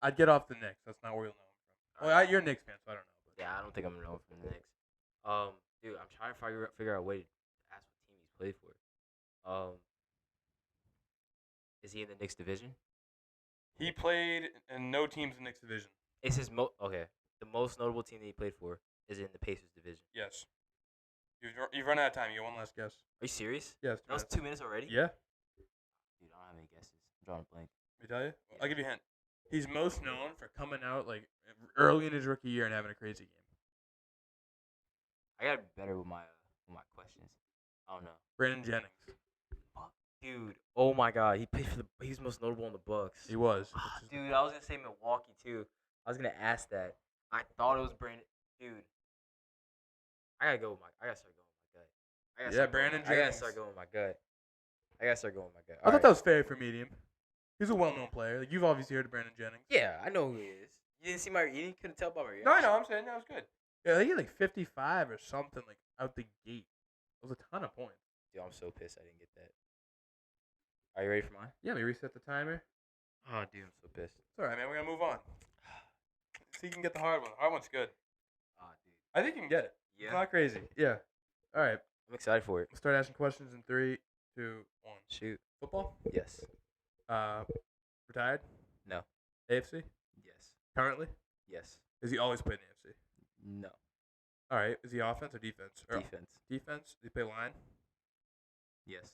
I'd get off the Knicks. That's not where you'll know him from. Well, you're a Knicks fan, so I don't know. But. Yeah, I don't think I'm gonna know him from the Knicks. Dude, I'm trying to figure out a way to ask what team he's played for. Is he in the Knicks division? He played in no teams in the Knicks division. It's his okay. The most notable team that he played for is in the Pacers division. Yes. You've run out of time. You got one last guess. Are you serious? Yes. That was 2 minutes already? Yeah. Dude, I don't have any guesses. I'm drawing a blank. Let me tell you. I'll give you a hint. He's most known for coming out like early in his rookie year and having a crazy game. I gotta be better with my questions. I don't know. Brandon Jennings. Dude, oh my God, he was most notable on the Bucks. He was. Dude, I was gonna say Milwaukee too. I was gonna ask that. I thought it was Brandon. Dude, I gotta start going with my gut. Brandon Jennings. I gotta start going with my gut. I thought that was fair for medium. He's a well-known player. Like, you've obviously heard of Brandon Jennings. Yeah, I know who he is. You didn't see you couldn't tell by my reaction. No, I know. I'm saying that was good. Yeah, I think he had like 55 or something like out the gate. It was a ton of points. Dude, I'm so pissed I didn't get that. Are you ready for mine? Yeah, let me reset the timer. Oh, dude, I'm so pissed. It's all right, man. We're gonna move on. See, you can get the hard one. The hard one's good. Oh, dude. I think you can get it. Yeah. It's not crazy. Yeah. All right. I'm excited for it. We'll start asking questions in 3, 2, 1. Shoot. Football? Yes. Retired? No. AFC? Yes. Currently? Yes. Is he always played in the AFC? No. All right. Is he offense or defense? Defense. Defense? Does he play line? Yes.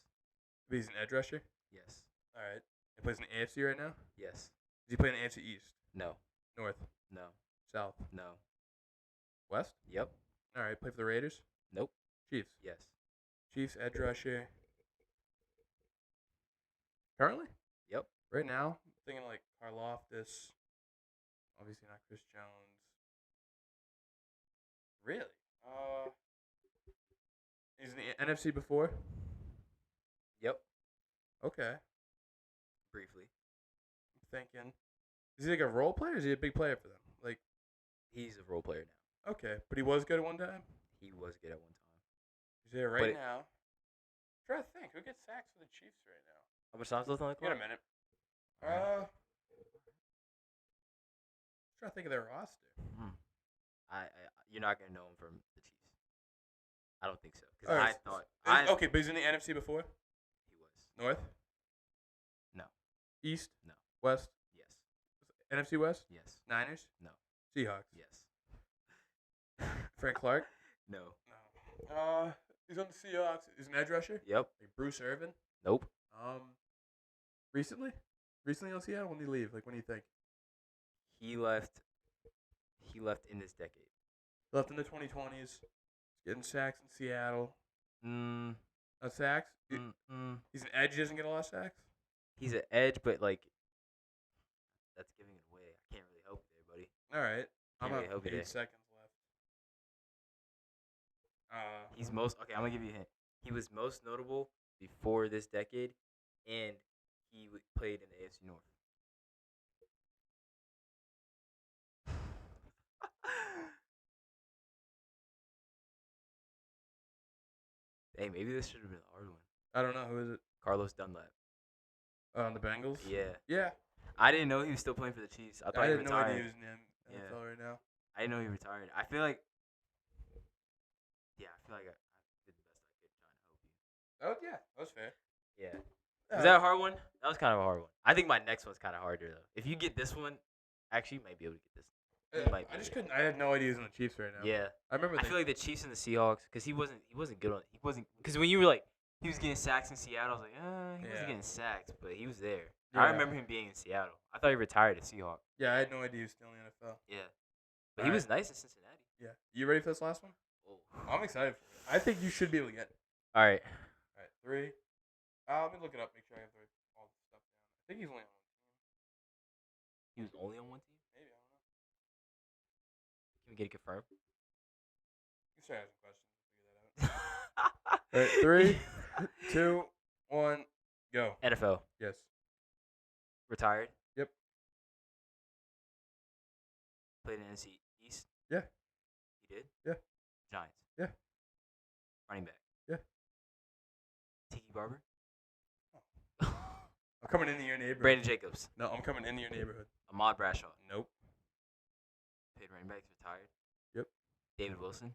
He's an edge rusher? Yes. All right. He plays in the AFC right now? Yes. Does he play in the AFC East? No. North? No. South? No. West? Yep. All right. Play for the Raiders? Nope. Chiefs? Yes. Chiefs edge rusher. Currently? Yep. Right now? I'm thinking like Karloftis. Obviously not Chris Jones. Really? He's in the NFC before? Yep. Okay. Briefly. I'm thinking. Is he like a role player or is he a big player for them? Like, He's a role player now. okay. But he was good at one time? He was good at one time. He's there right now. I'm trying to think. Who gets sacks for the Chiefs right now? How much time's left on the Wait clock? a minute. Alright. Trying to think of their roster. You're not gonna know him from the Chiefs. I don't think so. All Because right. I thought Okay, but he's in the NFC before? he was. North? No. East? No. West? Yes. NFC West? Yes. Niners? No. Seahawks? Yes. Frank Clark? No. No. He's on the Seahawks. He's an edge rusher? Yep. Like Bruce Irvin? Nope. Recently? Recently on Seattle? When did he leave? Like, when do you think? He left in this decade. Left in the 2020s. Getting sacks in Seattle. Sacks? He's an edge. He doesn't get a lot of sacks? He's an edge, but like that's giving it away. I can't really help you there, buddy. All right. I'm Can't really at help you 8 there. seconds left. Okay, I'm gonna give you a hint. He was most notable before this decade, and he played in the AFC North. Hey, maybe this should have been a hard one. I don't know. Who is it? Carlos Dunlap. On the Bengals? Yeah. Yeah. I didn't know he was still playing for the Chiefs. I thought I he didn't know retired. he was in the NFL right now. I didn't know he retired. I feel like, yeah, I feel like I did the best I could trying to help you. Oh, yeah. That was fair. Yeah. Was that a hard one? That was kind of a hard one. I think my next one's kind of harder though. If you get this one, actually, you might be able to get this. I just couldn't. I had no idea he was on the Chiefs right now. Yeah. I remember. I feel like the Chiefs and the Seahawks, because he wasn't good on. He wasn't because when you were like he was getting sacks in Seattle, I was like, he wasn't getting sacks, but he was there. Yeah. I remember him being in Seattle. I thought he retired at Seahawks. Yeah, I had no idea he was still in the NFL. Yeah. But he was nice in Cincinnati. Yeah. You ready for this last one? Oh. I'm excited. I think you should be able to get it. All right. All right. 3. Let me look it up. Make sure I have all the stuff down. I think he's only on one team. He was only on one team? Maybe. I don't know. Can we get it confirmed? You can start asking questions. Figure that out. All right, 3, 2, 1, go. NFL. Yes. Retired. Yep. Played in NFC East. Yeah. He did. Yeah. Giants. Yeah. Running back. Yeah. Tiki Barber. I'm coming into your neighborhood. Brandon Jacobs. No, I'm coming into your neighborhood. Ahmad Bradshaw. Nope. Played running back. He's retired. Yep. David Wilson.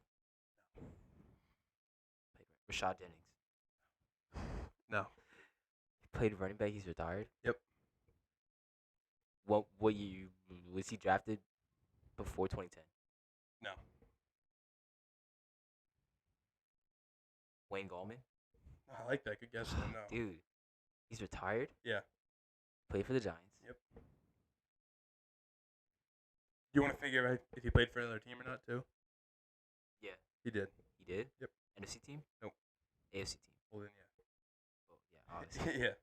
Rashad Jennings. No. He played running back. He's retired. Yep. What year was he drafted? Before 2010. No. Wayne Gallman. I like that. Good guess. No. Dude, he's retired. Yeah. Played for the Giants. Yep. You want to figure out if he played for another team or not, too? Yeah. He did. He did? Yep. NFC team? Nope. AFC team. Well, then, Oh, yeah, obviously. yeah.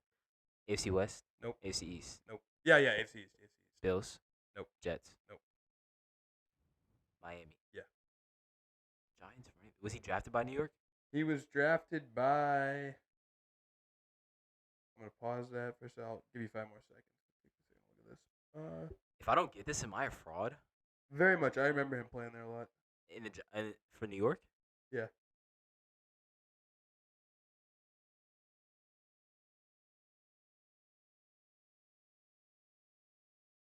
AFC West? Nope. AFC East? Nope. Yeah, AFC East. Bills? Nope. Jets? Nope. Miami? Yeah. Giants, right? Was he drafted by New York? He was drafted by... I'm going to pause that for a second. I'll give you 5 more seconds. Look at this. If I don't get this, am I a fraud? Very much. I remember him playing there a lot. For New York? Yeah.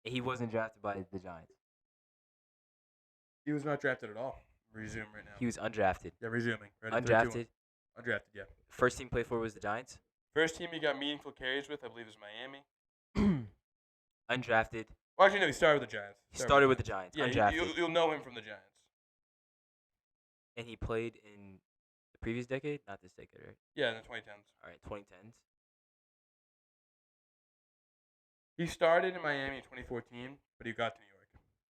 He wasn't drafted by the Giants. He was not drafted at all. Resume right now. He was undrafted. Yeah, resuming. Ready? Undrafted. Undrafted, yeah. First team played for was the Giants. First team he got meaningful carries with, I believe, is Miami. Undrafted. Well, actually, no, he started with the Giants. He started with the Giants. Yeah, undrafted. you'll know him from the Giants. And he played in the previous decade? Not this decade, right? Yeah, in the 2010s. All right, 2010s. He started in Miami in 2014, but he got to New York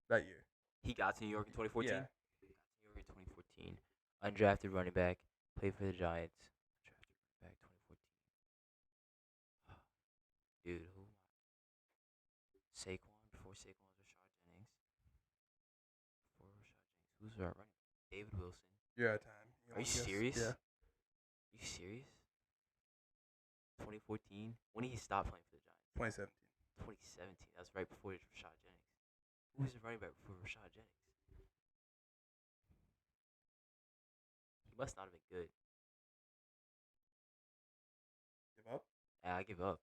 that year. He got to New York in 2014? Yeah. He got to New York in 2014. Undrafted running back. Played for the Giants. Undrafted running back 2014. Dude, who? Saquon. Before Saquon was Rashad Jennings. Before Rashad Jennings. Who's our running back? David Wilson. You're out of time. Are you serious? Yeah. Are you serious? 2014? When did he stop playing for the Giants? 2017. 2017. That's right before Rashad Jennings. Who was the running back before Rashad Jennings? He must not have been good. Give up? Yeah, I give up.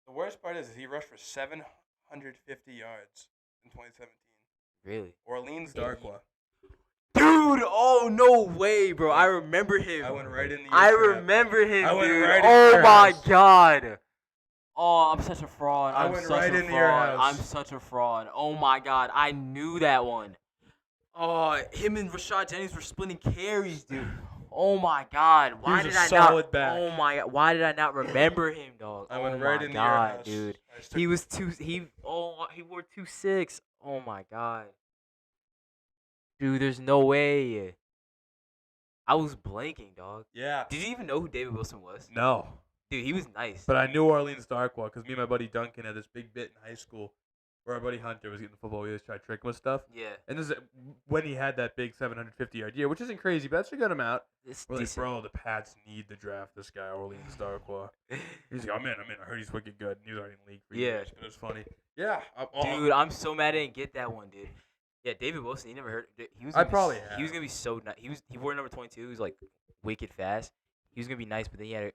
The worst part is he rushed for 750 yards in 2017. Really? Orleans Yeah, Darkwa. Dude, oh no way, bro. I remember him. I went right in the I trap. remember him, I went dude. right in Oh your my house. god. Oh, I'm such a fraud. I I'm went such right a into your fraud. house. I'm such a fraud. Oh my god, I knew that one. Oh, him and Rashad Jennings were splitting carries, dude. Oh my god, why He was did a I solid not? back. Oh my god, why did I not remember him, dog? I went oh right my into god, your house. dude. I just took- He was he wore 2.6. Oh my god. Dude, there's no way. I was blanking, dog. Yeah. Did you even know who David Wilson was? No. Dude, he was nice. But I knew Orleans Darkwa because me and my buddy Duncan had this big bit in high school where our buddy Hunter was getting the football. We always tried to trick him with stuff. Yeah. And this is when he had that big 750-yard year, which isn't crazy, but that's a good amount. It's We're like, decent. bro, the Pats need to draft this guy, Orleans Darkwa. He's like, I'm in. I heard he's wicked good. And he was already in the league for Yeah. years, but it was funny. Yeah. Dude, I'm so mad I didn't get that one, dude. Yeah, David Wilson, you never heard. He was. I Gonna be probably He was have. gonna be so nice. He wore number 22. He was like wicked fast. He was gonna be nice, but then he had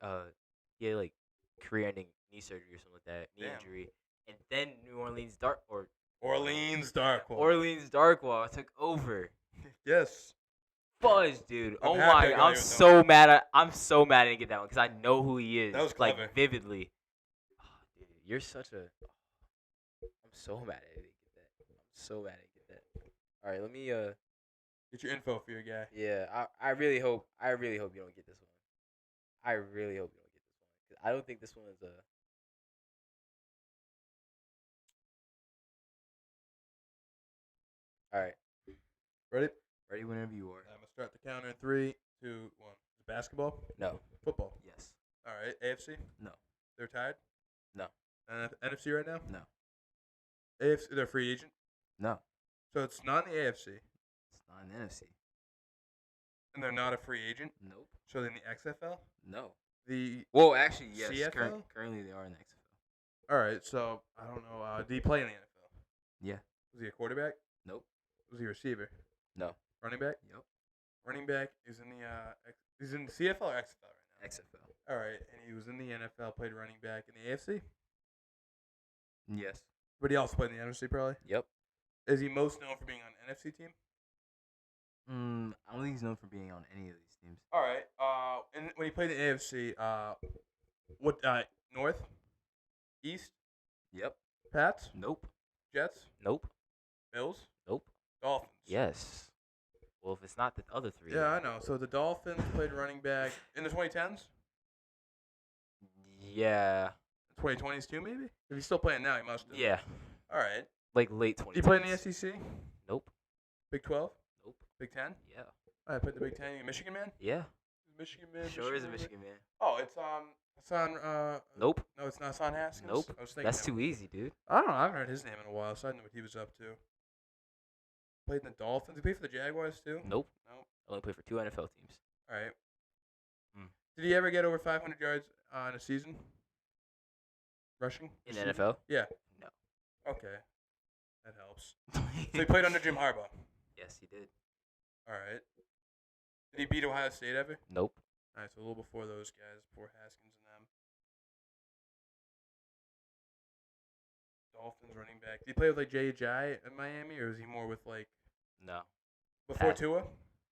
like career-ending knee surgery or something like that, knee Damn. injury, and then Orleans Darkwa. Orleans Darkwa took over. Yes. Fudge, dude. I'm Oh happy I my! got I'm you with so mad. I'm so mad I didn't get that one because I know who he is. That was like clever. vividly. Oh, dude, you're such a. I'm so mad I didn't get that. I'm so mad I didn't get that. All right, let me Get your info for your guy. Yeah, I really hope you don't get this one. I really hope you don't get this one 'cause I don't think this one is a. All right, Ready? ready whenever you are. I'm going to start the counter in 3, 2, 1. Basketball? No. Football? Yes. All right. AFC? No. They're tied? No. NFC right now? No. AFC, they're free agent? No. So it's not in the AFC. It's not an NFC. And they're not a free agent. Nope. So they're in the XFL. No. The Well, actually, yes. CFL? Currently, they are in the XFL. All right. So I don't know. Did he play in the NFL? Yeah. Was he a quarterback? Nope. Was he a receiver? No. Running back? Yep. Running back is in the he's in the CFL or XFL right now. XFL. All right, and he was in the NFL. Played running back in the AFC. Yes. But he also played in the NFC probably. Yep. Is he most known for being on an NFC team? I don't think he's known for being on any of these teams. All right. And when he played in the AFC, what North, East, Yep. Pats, Nope. Jets, Nope. Bills, Nope. Dolphins. Yes. Well, if it's not the other three. Yeah, I know. So the Dolphins played running back in the 2010s, Yeah. 2020s too, maybe. If he's still playing now, he must have. Yeah. All right. Like late 20. He played in the SEC, Nope. Big 12, Nope. Big 10. Yeah. I played the Big 10. You a Michigan man? Yeah. Michigan man. Sure is a Michigan man. Oh, it's on. Nope. No, it's not Hassan Haskins. Nope. I was thinking That's that. too easy, dude. I don't know. I haven't heard his name in a while, so I didn't know what he was up to. Played in the Dolphins. He played for the Jaguars too. Nope. Nope. Only played for 2 NFL teams. All right. Hmm. Did he ever get over 500 yards in a season? Rushing? In the NFL? Yeah. No. Okay. That helps. So he played under Jim Harbaugh. Yes, he did. All right. Did he beat Ohio State ever? Nope. All right, so a little before those guys, before Haskins and them. Dolphins running back. Did he play with like J.J. in Miami, or was he more with like No. before Pat- Tua?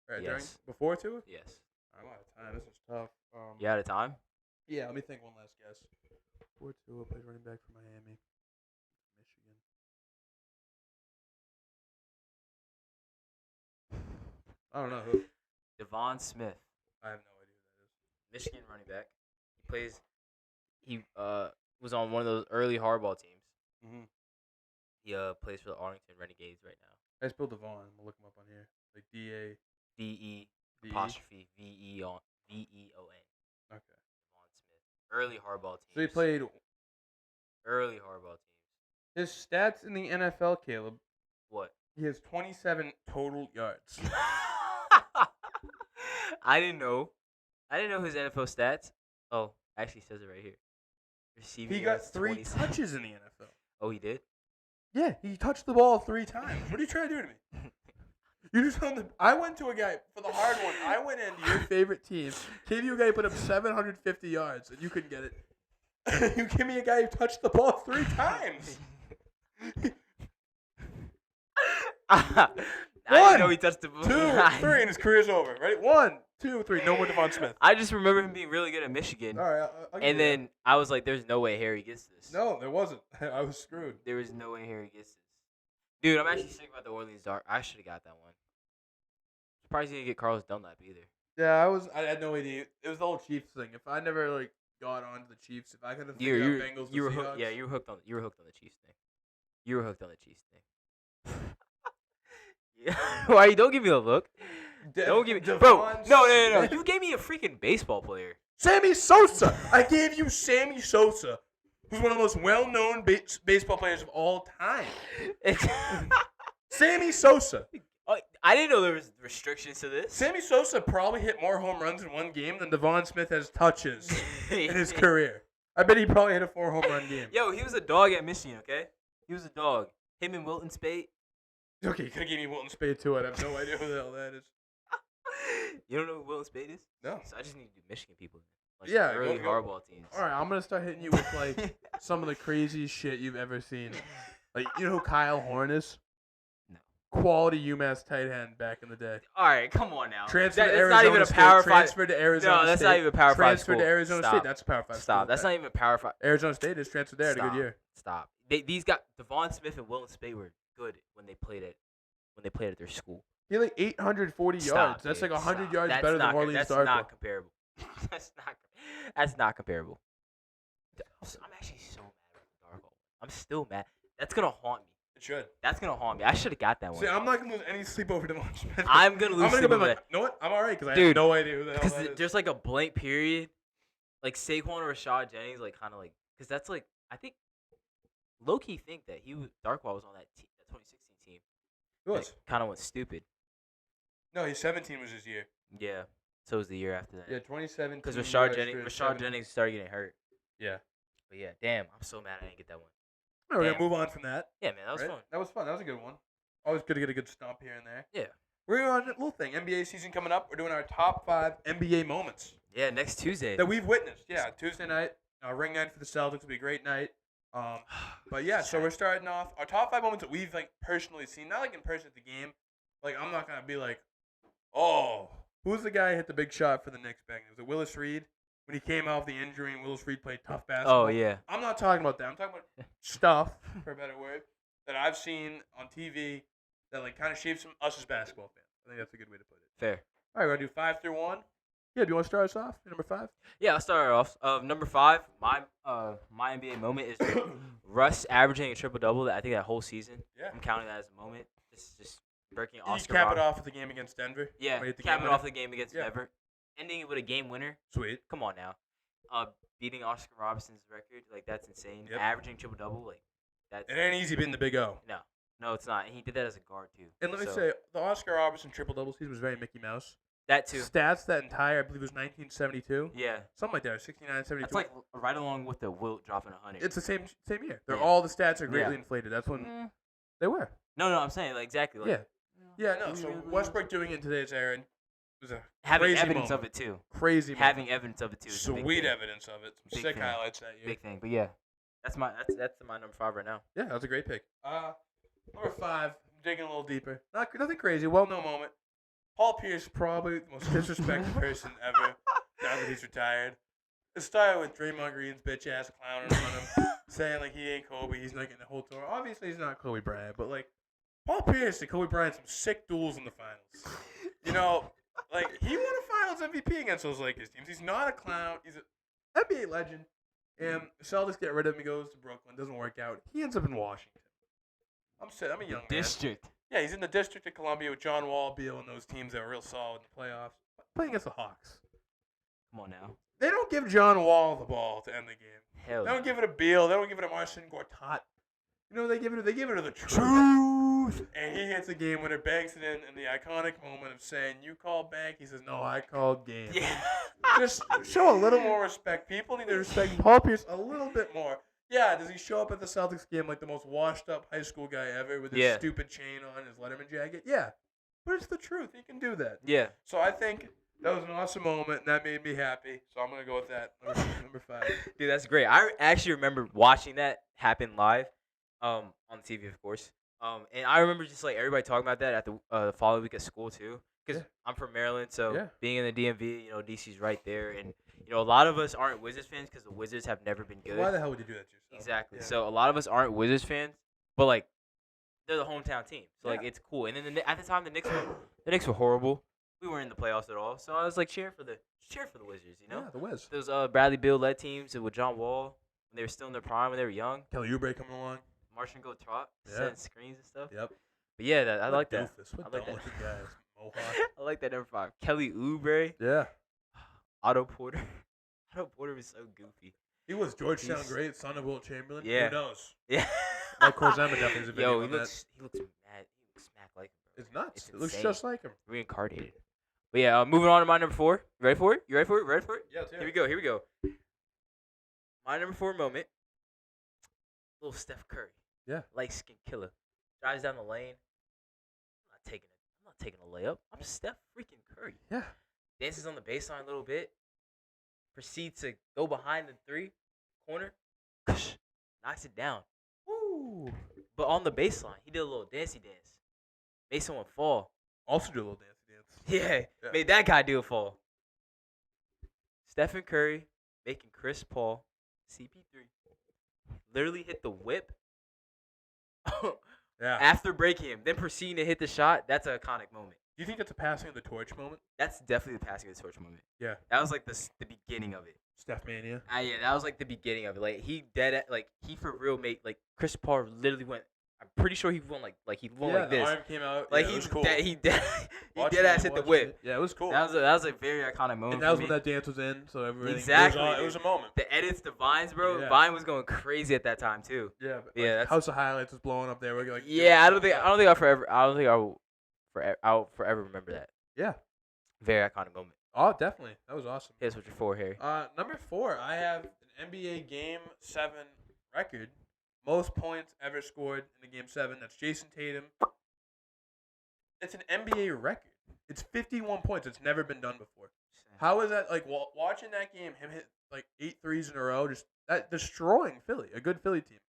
Right, Yes. before Tua? Yes. I'm out of time. This is tough. You out of time? Yeah, let me think one last guess. Before Tua played running back for Miami, Michigan. I don't know who. Devon Smith, I have no idea who that is. Michigan running back. He plays. He was on one of those early hardball teams. Mm-hmm. He plays for the Arlington Renegades right now. I spelled Devon. I'm gonna look him up on here. Like D-A. D-E D-E? apostrophe V-E-O-N. Okay. Devon Smith. Early hardball teams. So he played. Early hardball teams. His stats in the NFL, Caleb. What? He has 27 total yards. I didn't know. I didn't know his NFL stats. Oh, actually says it right here. Receiving He got yards, 3 27. touches in the NFL. Oh, he did? Yeah, he touched the ball 3 times. What are you trying to do to me? You just on the. I went to a guy for the hard one. I went into your favorite team, gave you a guy who put up 750 yards, and you couldn't get it. You give me a guy who touched the ball 3 times. I didn't know he touched the ball. 2, 3, and his career's over. Ready? 1, 2, 3. No more Devon Smith. I just remember him being really good at Michigan. All right. I'll give And you then I was like, there's no way Harry gets this. that. No, there wasn't. I was screwed. There was no way Harry gets this. Dude, I'm actually sick about the Orleans Dark. I should have got that one. Surprised he didn't get Carlos Dunlap either. Yeah, I had no idea. It was the whole Chiefs thing. If I never like got on to the Chiefs, if I could have figured out Bengals, you were to hooked. Seahawks, Yeah, you were hooked on the Chiefs thing. You were hooked on the Chiefs thing. Yeah. Why? Don't give me a look. Don't give me, bro. Devon No. Smith. You gave me a freaking baseball player. Sammy Sosa. I gave you Sammy Sosa, who's one of the most well-known baseball players of all time. Sammy Sosa. I didn't know there was restrictions to this. Sammy Sosa probably hit more home runs in one game than Devon Smith has touches in his career. I bet he probably hit a 4 home run game. Yo, he was a dog at Michigan, okay? He was a dog. Him and Wilton Spate. Okay, you could have gave me Wilton Spade too. I have no idea who the hell that is. You don't know who Wilton Spate is? No. So I just need to do Michigan people. Like Yeah, early go. hardball teams. All right, I'm gonna start hitting you with like some of the craziest shit you've ever seen. Like, you know who Kyle Horn is? No. Quality UMass tight end back in the day. All right, come on now. Transferred to That's Arizona not even a State. Power 5. Transferred to Arizona No, that's State. not even a Power 5 Transferred school. to Arizona Stop. State. That's a Power 5 Stop. school. That's not even a Power 5. Arizona State is transferred there. Had a Stop. good year. Stop. These guys, Devon Smith and Wilton Spate were good when they played at their school. He had like 840 Stop, yards. That's dude. like 100 Stop. yards That's better not, than Orleans That's Darkle. not comparable. That's not comparable. I'm actually so mad at Darkle. I'm still mad. That's gonna haunt me. It should. That's gonna haunt me. I should have got that one. See, I'm not gonna lose any sleep over Devon Smith. I'm gonna lose I'm gonna sleep go over back. that. You know what? I'm alright because I Dude, have no idea who the hell Because that is. there's like a blank period, like Saquon or Rashad Jennings, like kind of like, because that's like, I think low key think that Darkwa was on that 2016 team. Who was? Kind of went stupid. No, he's 17 was his year. Yeah. So it was the year after that. Yeah, 2017. Because US Rashad for Jennings started getting hurt. Yeah. But yeah, damn, I'm so mad I didn't get that one. All right, we're Damn. gonna move on from that. Yeah, man, that was right? fun. That was fun. That was a good one. Always good to get a good stomp here and there. Yeah. We're on a little thing. NBA season coming up. We're doing our top 5 NBA moments Yeah, next Tuesday. that we've witnessed. Yeah, Tuesday night, ring night for the Celtics will be a great night. But yeah, so we're starting off our top 5 moments that we've like personally seen, not like in person at the game. Like I'm not gonna be like, oh, who's the guy who hit the big shot for the Knicks back then? Was it Willis Reed? When he came off the injury and Willis Reed played tough basketball. Oh yeah. I'm not talking about that. I'm talking about stuff, for a better word, that I've seen on TV that like kind of shapes us as basketball fans. I think that's a good way to put it. Fair. All right, we're gonna do 5 through 1. Yeah, do you want to start us off? Number 5. Yeah, I'll start off. Number 5, my NBA moment is Russ averaging a triple double. I think that whole season. Yeah. I'm counting that as a moment. Just breaking You Oscar. cap it off with the game against Denver. Yeah, When he hit the cap game it off winner. the game against Yeah. Denver, ending it with a game winner. Sweet. Come on now. Beating Oscar Robinson's record, like that's insane. Yep. Averaging triple double, like that's It ain't easy being the big O. no, it's not. And he did that as a guard too. And let me So, say, the Oscar Robertson triple double season was very Mickey Mouse. that too. Stats that entire, I believe it was 1972. Yeah, Something like that, 69, 72. that's like right along with the Wilt dropping 100. It's the same year. They're Yeah. all the stats are greatly Yeah. inflated. That's when Mm. they were. No, I'm saying like exactly. Like, Yeah. Yeah, no. So Westbrook doing it in today's era was a having crazy evidence moment. of it too. Crazy Having moment. evidence of it too. Is a big Sweet thing. evidence of it. Some Big sick thing. highlights that year. Big thing, but yeah, that's my number 5 right now. Yeah, that was a great pick. Number 5, digging a little deeper. Nothing crazy. Well-known moment. Paul Pierce, probably the most disrespected person ever. Now that he's retired. It started with Draymond Green's bitch ass clowning on him, saying like he ain't Kobe. He's not getting the whole tour. Obviously, he's not Kobe Bryant, but like Paul Pierce and Kobe Bryant some sick duels in the finals. You know, like he won a Finals MVP against those Lakers teams. He's not a clown. He's an NBA legend. And Celtics get rid of him. He goes to Brooklyn. Doesn't work out. He ends up in Washington. I'm a young man. District. Yeah, he's in the District of Columbia with John Wall, Beal, and those teams that were real solid in the playoffs. Playing against the Hawks. Come on now. They don't give John Wall the ball to end the game. Hell. They don't give it to Beal. They don't give it to Marcin Gortat. You know, they give it to the truth. And he hits a game winner, banks it in the iconic moment of saying, "You call bank." He says, "No, I called game." Yeah. Just show a little more respect. People need to respect Paul Pierce a little bit more. Yeah, does he show up at the Celtics game like the most washed up high school guy ever with his stupid chain on, his Letterman jacket? Yeah. But it's the truth. He can do that. Yeah. So I think that was an awesome moment, and that made me happy. So I'm going to go with that. Number 5. Dude, that's great. I actually remember watching that happen live, on TV, of course. And I remember just like everybody talking about that at the following week at school too, because I'm from Maryland, so being in the DMV, you know, DC's right there, and you know, a lot of us aren't Wizards fans because the Wizards have never been good. Why the hell would you do that to yourself? Exactly. Yeah. So a lot of us aren't Wizards fans, but like they're the hometown team, so like it's cool. And then at the time, the Knicks were horrible. We weren't in the playoffs at all, so I was like cheering for the Wizards, you know. Yeah, the Wiz. Those Bradley Beal led teams with John Wall when they were still in their prime, when they were young. Kelly Oubre coming along. Martian go trot, Yeah. setting screens and stuff. Yep. But yeah, I like that. Doofus. What I like that. dumb-looking guys. Mohawk. I like that number 5. Kelly Oubre, Yeah. Otto Porter. Otto Porter was so goofy. He was Georgetown He's- great, son of Wilt Chamberlain. Yeah. Who knows? Yeah. Mike Corzema definitely has a video Yo, on he looks mad. He looks smack like him, bro. It's nuts. It's It looks insane. just like him. Reincarnated. But yeah, moving on to my number 4. You ready for it? Yeah, Here we go. My number 4 moment. Little Steph Curry. Yeah. Light skin killer. Drives down the lane. I'm not taking a layup. I'm Steph freaking Curry. Yeah. Dances on the baseline a little bit. Proceeds to go behind the 3 corner. Knocks it down. Woo. But on the baseline, he did a little dancey dance. Made someone fall. Also do a little dance. Yeah. Made that guy do a fall. Stephen Curry making Chris Paul, CP3, literally hit the whip Yeah. after breaking him, then proceeding to hit the shot. That's an iconic moment. Do you think that's a passing of the torch moment? That's definitely the passing of the torch moment. Yeah. That was like the beginning of it. Steph Mania. Yeah, that was like the beginning of it. Like he for real made like Chris Paul literally went. I'm pretty sure he won like he won like the this. arm came out. Like yeah, it was cool. he dead Watching ass it, hit the watching whip. it. Yeah, it was cool. That was a very iconic moment. And that was for when me. that dance was in, so everything. Exactly. It was a moment. The edits, the vines, bro. Yeah. Vine was going crazy at that time too. Yeah. But Yeah, that's- House of Highlights was blowing up there. We're like. Yeah, I don't think I'll forever remember that. Yeah. Very iconic moment. Oh, definitely. That was awesome. Here's what your 4, Harry. Number 4, I have an NBA Game 7 record. Most points ever scored in a Game 7. That's Jason Tatum. It's an NBA record. It's 51 points. It's never been done before. How is that? Like, watching that game, him hit like 8 threes in a row, just that destroying Philly, a good Philly team.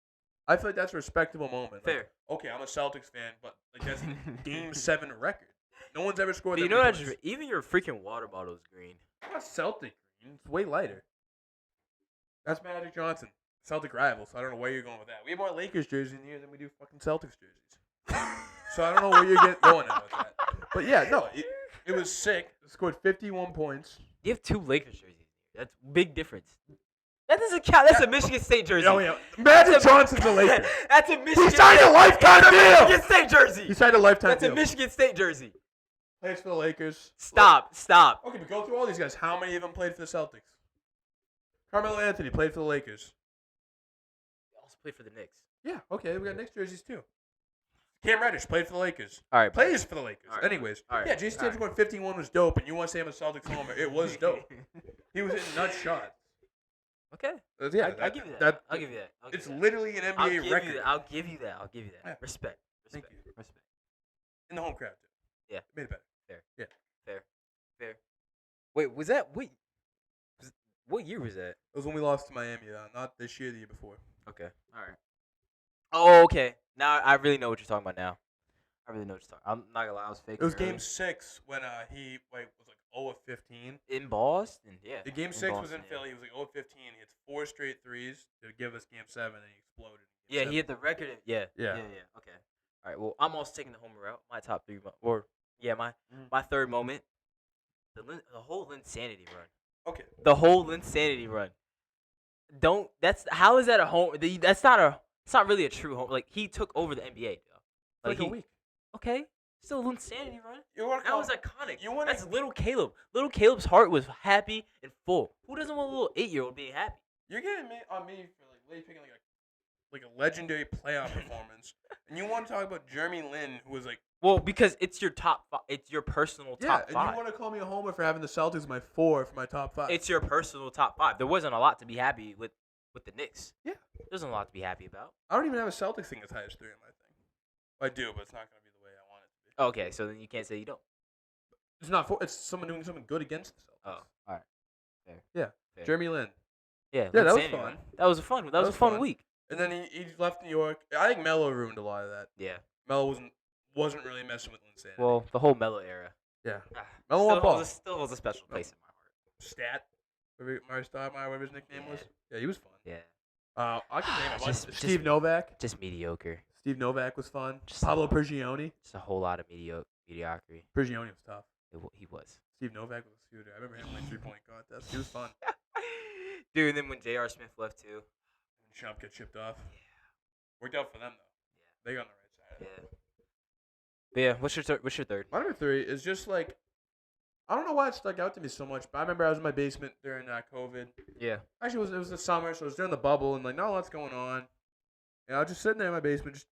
I feel like that's a respectable moment. Fair. Like, okay, I'm a Celtics fan, but like that's a Game 7 record. No one's ever scored But that you know many that points. even your freaking water bottle is green. It's not Celtic green. It's way lighter. That's Magic Johnson, Celtic rival. So I don't know where you're going with that. We have more Lakers jerseys in here than we do fucking Celtics jerseys. So I don't know where you're going at with that. But yeah, no, it was sick. It scored 51 points. You have 2 Lakers jerseys. That's big difference. That doesn't count. That's a Michigan State jersey. Oh yeah, Magic Johnson's a Laker. That's a Michigan. He signed a lifetime deal. Michigan State jersey. He signed a lifetime That's deal. a Michigan State jersey. Plays for the Lakers. Stop. Okay, but go through all these guys. How many of them played for the Celtics? Carmelo Anthony played for the Lakers. He also played for the Knicks. Yeah, okay, we got Knicks jerseys too. Cam Reddish played for the Lakers. All right, Plays for the Lakers. All right. Anyways, All right. yeah, Jason Tatum scored 51 was dope, and you want to say I'm a Celtics homer. It was dope. He was hitting nut shots. Okay. Yeah, I'll give you that. I'll give you that. It's literally an NBA record. I'll give you that. Yeah. Respect. Thank you. Respect. In the home crowd, too. Yeah. Made it better. Fair. Wait, was that what year was that? It was when we lost to Miami, not this year, the year before. Okay. All right. Oh, okay. Now I really know what you're talking about now. I really know what you're talking. I'm not gonna lie, I was fake. It was Game 6 when he was like 0 of 15. In Boston, yeah. The Game 6 was in Boston, Philly. He was like 0 of 15. He hits 4 straight threes to give us Game 7, and he exploded. Yeah, he hit the record. Yeah. Okay. All right. Well, I'm also taking the homer route. My top 3, my third moment. The whole insanity run. Okay. The whole insanity run. How is that a home? That's not a. It's not really a true home. Like he took over the NBA, though. Like a week. Okay. Still a insanity run. That was iconic. You want That's little Caleb. Little Caleb's heart was happy and full. Who doesn't want a little 8-year-old being happy? You're getting on me for like picking like a legendary playoff performance, and you want to talk about Jeremy Lin, who was like. Well, because it's your top 5. It's your personal top 5. Yeah, and you want to call me a homer for having the Celtics my 4 for my top 5. It's your personal top 5. There wasn't a lot to be happy with the Knicks. Yeah. There wasn't a lot to be happy about. I don't even have a Celtics thing as high as 3 on my thing. I do, but it's not going to be the way I want it to be. Okay, so then you can't say you don't. It's not. It's someone doing something good against the Celtics. Oh, all right. Fair. Yeah. Fair. Jeremy Lin. Yeah, that was Sandy, fun. man. That was a fun week. And then he left New York. I think Melo ruined a lot of that. Yeah. Melo wasn't really messing with Linsanity. Well, the whole Melo era. Yeah. Melo won ball. Still holds a special place in my heart. Stat. Whatever his nickname was. Yeah, he was fun. Yeah. I can name a bunch. Just- Steve Novak. Just mediocre. Steve Novak was fun. Just- Pablo Prigioni. Just a whole lot of mediocrity. Prigioni was tough. He was. Steve Novak was a shooter. I remember him playing 3-point contest. He was fun. Dude, and then when J.R. Smith left too. And Shump got chipped off. Worked out for them though. They got on the right side. Yeah. But yeah, what's your third? My number 3 is just like, I don't know why it stuck out to me so much, but I remember I was in my basement during COVID. Yeah. Actually, it was the summer, so it was during the bubble, and like not a lot's going on. And I was just sitting there in my basement, just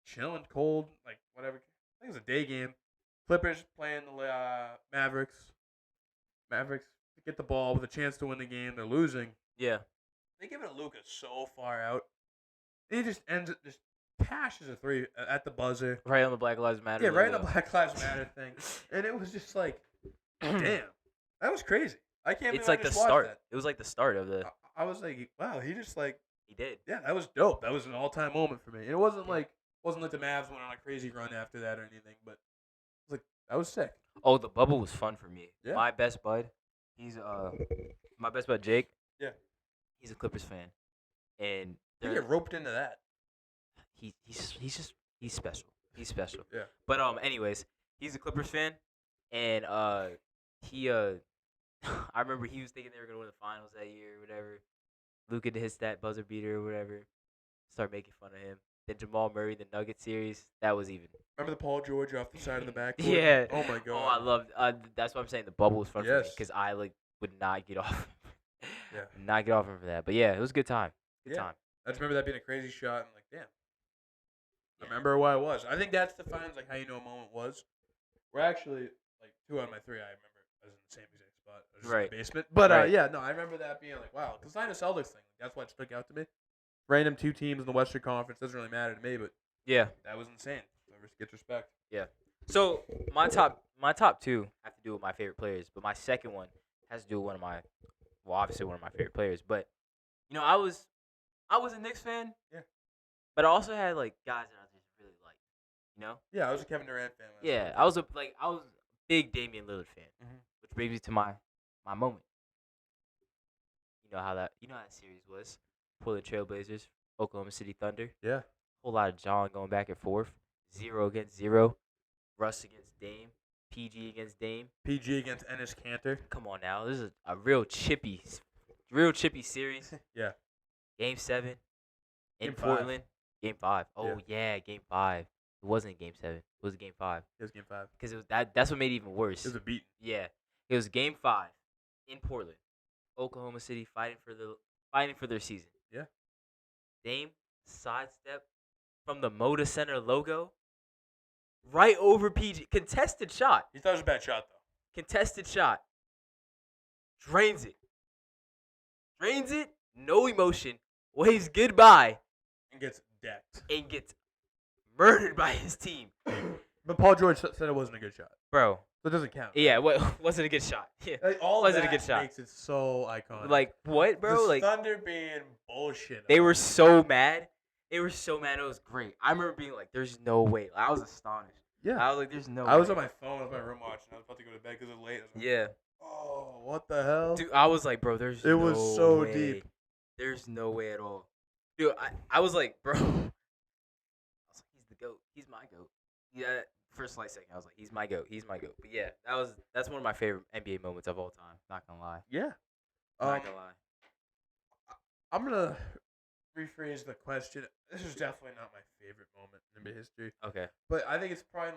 chilling, cold, like whatever. I think it was a day game. Clippers playing the Mavericks. Mavericks get the ball with a chance to win the game. They're losing. Yeah. They give it to Luka so far out. And he just ends it, just passes a 3 at the buzzer. Right on the Black Lives Matter. Yeah, right on logo. the Black Lives Matter thing. And it was just like, damn, that was crazy. I can't believe It's I like the just watched start. that. It was like the start of the. I was like, wow, he just like, He did. yeah, that was dope. That was an all-time moment for me. And it wasn't like the Mavs went on a crazy run after that or anything, but it was like, that was sick. Oh, the bubble was fun for me. Yeah. My best bud, my best bud Jake. Yeah. He's a Clippers fan, and You get roped into that. he's special. He's special. Yeah. But anyways, he's a Clippers fan, and he I remember he was thinking they were gonna win the finals that year or whatever. Luka hits that buzzer beater or whatever. Start making fun of him. Then Jamal Murray, the Nugget series, that was even. Remember the Paul George off the side of the back? Yeah. Oh my god. Oh, I loved. That's what I'm saying. The bubble was fun for me Yes. because I would not get off. Yeah. Not get off him for that. But yeah, it was a good time. Good Yeah. time. I just remember that being a crazy shot and like, damn. I Yeah. remember why it was. I think that's defines like how you know a moment was. We're actually like 2 out of my 3. I remember I was in the same exact spot. I was just Right. in the basement. But Right. yeah, no, I remember that being like, wow, because the Celtics thing. That's what stuck out to me. Random two teams in the Western Conference doesn't really matter to me, but Yeah. that was insane. So gets respect. Yeah. So my top two have to do with my favorite players, but my second one has to do with obviously one of my favorite players. But I was a Knicks fan. Yeah. But I also had like guys that I just really liked. Yeah, I was a Kevin Durant fan. Yeah, I was a big Damian Lillard fan, which brings me to my moment. You know how that series was. Portland Trailblazers, Oklahoma City Thunder. Yeah. Whole lot of John going back and forth. 0 against 0. Russ against Dame. PG against Dame. PG against Enes Kanter. Come on now, this is a real chippy series. Yeah. Game 7 in Game 5. Portland. Game 5. Oh yeah, Game 5. It wasn't Game 7. It was Game 5. It was Game 5. Because it was that's what made it even worse. It was a beat. Yeah, it was Game 5 in Portland. Oklahoma City fighting for their season. Yeah. Dame sidestep from the Moda Center logo right over PG. Contested shot. He thought it was a bad shot though. Contested shot. Drains it. No emotion. Waves goodbye. And gets decked. And gets murdered by his team. But Paul George said it wasn't a good shot. Bro. So it doesn't count. Yeah, wasn't a good shot. Yeah. Like, all wasn't that a good shot. makes it so iconic. Like, what, bro? The Like Thunder being bullshit. They were so mad. It was great. I remember being like, there's no way. Like, I was astonished. Yeah. I was like, there's no way. I was on my phone in my room watching. I was about to go to bed because it was late. Like, yeah. Oh, what the hell? Dude, I was like, bro, it was so way. Deep. There's no way at all. Dude, I was like, bro. I was like, he's the GOAT. He's my GOAT. Yeah, for a slight second, I was like, he's my GOAT. But yeah, that's one of my favorite NBA moments of all time. Not gonna lie. Yeah. Not gonna lie. I'm gonna rephrase the question. This is definitely not my favorite moment in NBA history. Okay. But I think it's probably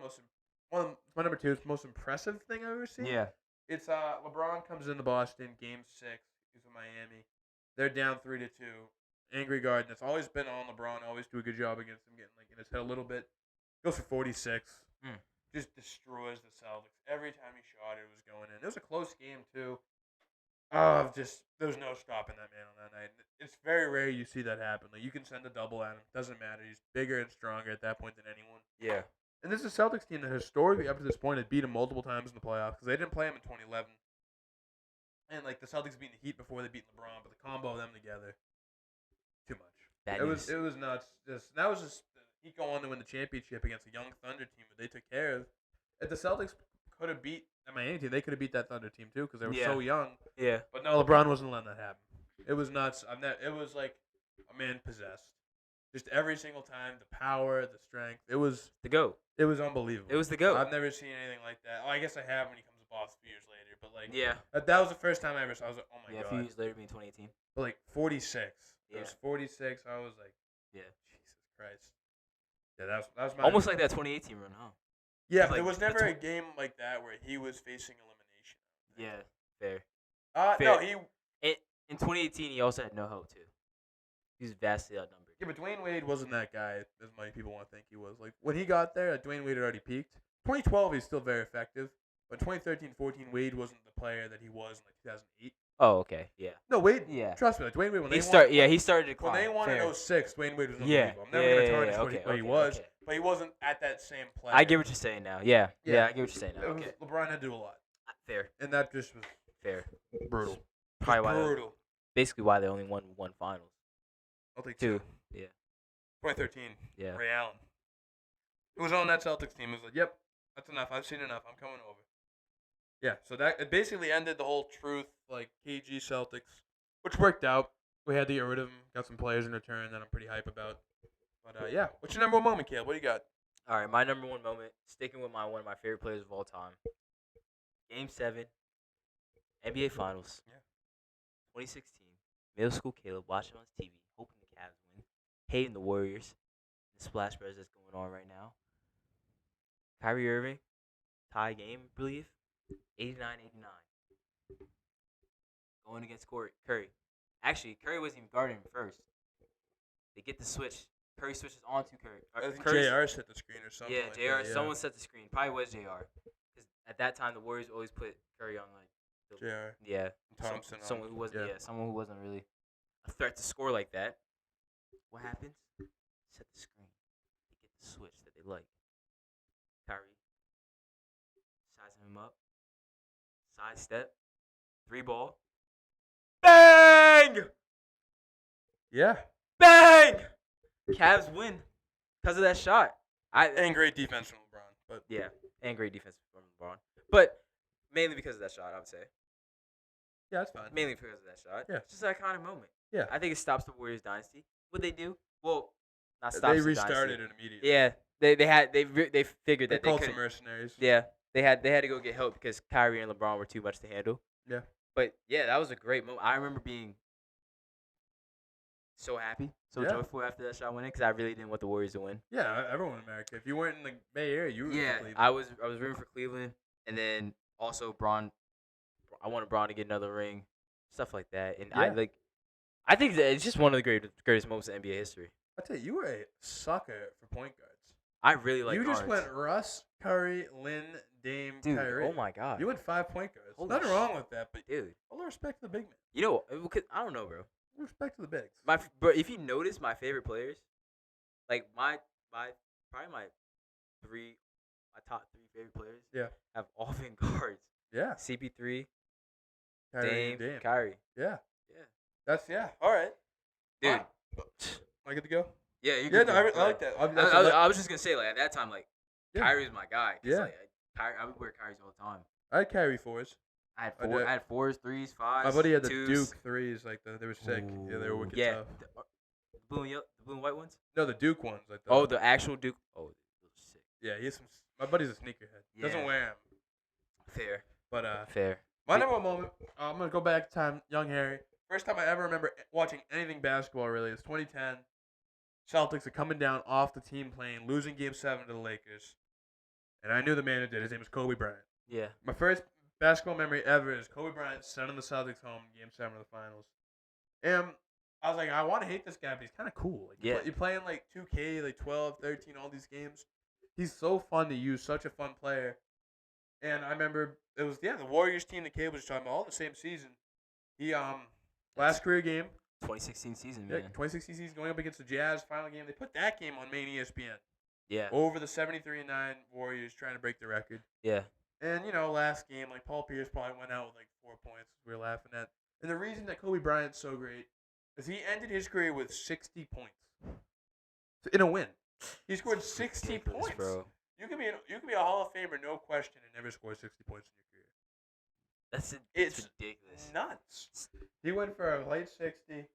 my number 2 is the most impressive thing I've ever seen. Yeah. It's LeBron comes into Boston, Game 6. He's in Miami. They're down 3-2. Angry Garden. It's always been on LeBron. Always do a good job against him, getting in his head a little bit. Goes for 46. Just destroys the Celtics. Every time he shot, it was going in. It was a close game too. There was no stopping that man on that night. It's very rare you see that happen. Like, you can send a double at him. Doesn't matter. He's bigger and stronger at that point than anyone. Yeah. And this is a Celtics team that historically, up to this point, had beat him multiple times in the playoffs because they didn't play him in 2011. And like the Celtics beat the Heat before they beat LeBron, but the combo of them together, too much. It was nuts. That was just the Heat go on to win the championship against a young Thunder team that they took care of. If the Celtics could have beat that Miami team, they could have beat that Thunder team too because they were so young. Yeah. But no, LeBron wasn't letting that happen. It was nuts. It was like a man possessed. Just every single time, the power, the strength. It was the GOAT. It was unbelievable. It was the GOAT. I've never seen anything like that. I guess I have when he comes to Boston a few years later. But like, yeah, that was the first time I ever saw. I was like, oh my god. Yeah, a few years later, being 2018. But like 46. Yeah. It was 46. I was like, yeah, Jesus Christ. Yeah, that was my almost like that 2018 run, huh? Yeah, there was never a game like that where he was facing elimination. Yeah, fair. No, he. In 2018, he also had no hope too. He was vastly outnumbered. Yeah, but Dwayne Wade wasn't that guy as many people want to think he was. Like when he got there, Dwayne Wade had already peaked. 2012, he's still very effective. But 2013-14, Wade wasn't the player that he was in like 2008. Oh, okay, yeah. No, Wade. Yeah. Trust me, like Dwayne Wade. He started to climb. When they won fair. in 06, Dwayne Wade was unbelievable. Yeah. I'm never gonna tarnish what he was, but he wasn't at that same player. I get what you're saying now. Yeah, I get what you're saying now. Okay. LeBron had to do a lot. Fair. And that just was fair. Brutal. Probably why brutal. Basically why they only won one finals. I'll take 2. Yeah. 2013. Yeah. Ray Allen. Who was on that Celtics team? He was like, yep, that's enough. I've seen enough. I'm coming over. Yeah, so it basically ended the whole truth, like, KG Celtics, which worked out. We had to get rid of him, got some players in return that I'm pretty hype about. But, yeah. What's your number one moment, Caleb? What do you got? All right, my number one moment, sticking with one of my favorite players of all time. Game 7, NBA Finals. Yeah. 2016. Middle school Caleb watching on his TV, hoping the Cavs win, hating the Warriors, the splash spreads that's going on right now. Kyrie Irving, tie game, I believe, 89-89. Going against Curry. Actually, Curry wasn't even guarding him first. They get the switch. Curry switches onto Curry. I think JR set the screen or something. Yeah, like JR. that, yeah. Someone set the screen. Probably was JR. Because at that time the Warriors always put Curry on like JR. yeah Thompson. someone who wasn't yeah. someone who wasn't really a threat to score like that. What happens? Set the screen. They get the switch that they like. Kyrie sizing him up. Side step. 3-ball. Bang! Yeah. Bang! Cavs win because of that shot. And great defense from LeBron. But yeah, and great defense from LeBron. But mainly because of that shot, I would say. yeah, that's fine. Mainly because of that shot. Yeah. It's just an iconic moment. Yeah. I think it stops the Warriors dynasty. What they do? Well, not stops They the restarted dynasty. it immediately. Yeah, they figured They that called they some could. mercenaries. Yeah, they had to go get help because Kyrie and LeBron were too much to handle. Yeah. But yeah, that was a great moment. I remember being so happy, so joyful after that shot winning because I really didn't want the Warriors to win. Yeah, everyone in America. If you weren't in the Bay Area, you were Yeah, in Cleveland. I was rooting for Cleveland, and then also Braun. I wanted Braun to get another ring, stuff like that, and Yeah. I think that it's just one of the greatest moments in NBA history. I tell you, you were a sucker for point guards. I really like. You just guards. went Russ, Curry, Lynn, Dame, Dude, Kyrie. oh my god. You went 5 point guards. Holy Nothing wrong with that, but Dude, all the respect to the big man. you know, I don't know, bro. All respect to the bigs. But if you notice, my favorite players, like my probably my top 3 favorite players, Yeah. have all been guards. Yeah. CP3, Kyrie, Dame, Kyrie. Yeah. Yeah. That's all right. Dude. Am I good to go? Yeah, you. Yeah, no, I like that. I was just gonna say, like at that time, like Yeah. Kyrie was my guy. Yeah. Like, I would wear Kyries all the time. I had Kyrie 4s. I had I four. did. I had 4s, 3s, 5s. My buddy had the 2s. Duke 3s. Like they were sick. Yeah, they were wicked Yeah. tough. The blue and white ones. No, the Duke ones. Like The actual Duke. Oh, those are sick. Yeah, he has some. My buddy's a sneakerhead. Doesn't Yeah. wear them. Fair. But Fair. my number one moment. I'm gonna go back to time. Young Harry. First time I ever remember watching anything basketball really is 2010. Celtics are coming down off the team plane, losing Game 7 to the Lakers, and I knew the man who did. His name was Kobe Bryant. Yeah. My first basketball memory ever is Kobe Bryant sending the Celtics home in Game 7 of the finals. And I was like, I want to hate this guy, but he's kind of cool. Like, Yeah. You're playing like 2K, like 12, 13, all these games. He's so fun to use, such a fun player. And I remember it was the Warriors team that Cable was talking about, all the same season. He last career game. 2016 season, Yeah, man. 2016 season going up against the Jazz final game. They put that game on main ESPN Yeah. over the 73-9 Warriors trying to break the record. Yeah. And, last game, like, Paul Pierce probably went out with, like, 4 points. We were laughing at. And the reason that Kobe Bryant's so great is he ended his career with 60 points. In a win. He scored 60 Ridiculous, points. bro. You can be a Hall of Famer, no question, and never score 60 points in your career. It's ridiculous. Nuts. He went for a late 60.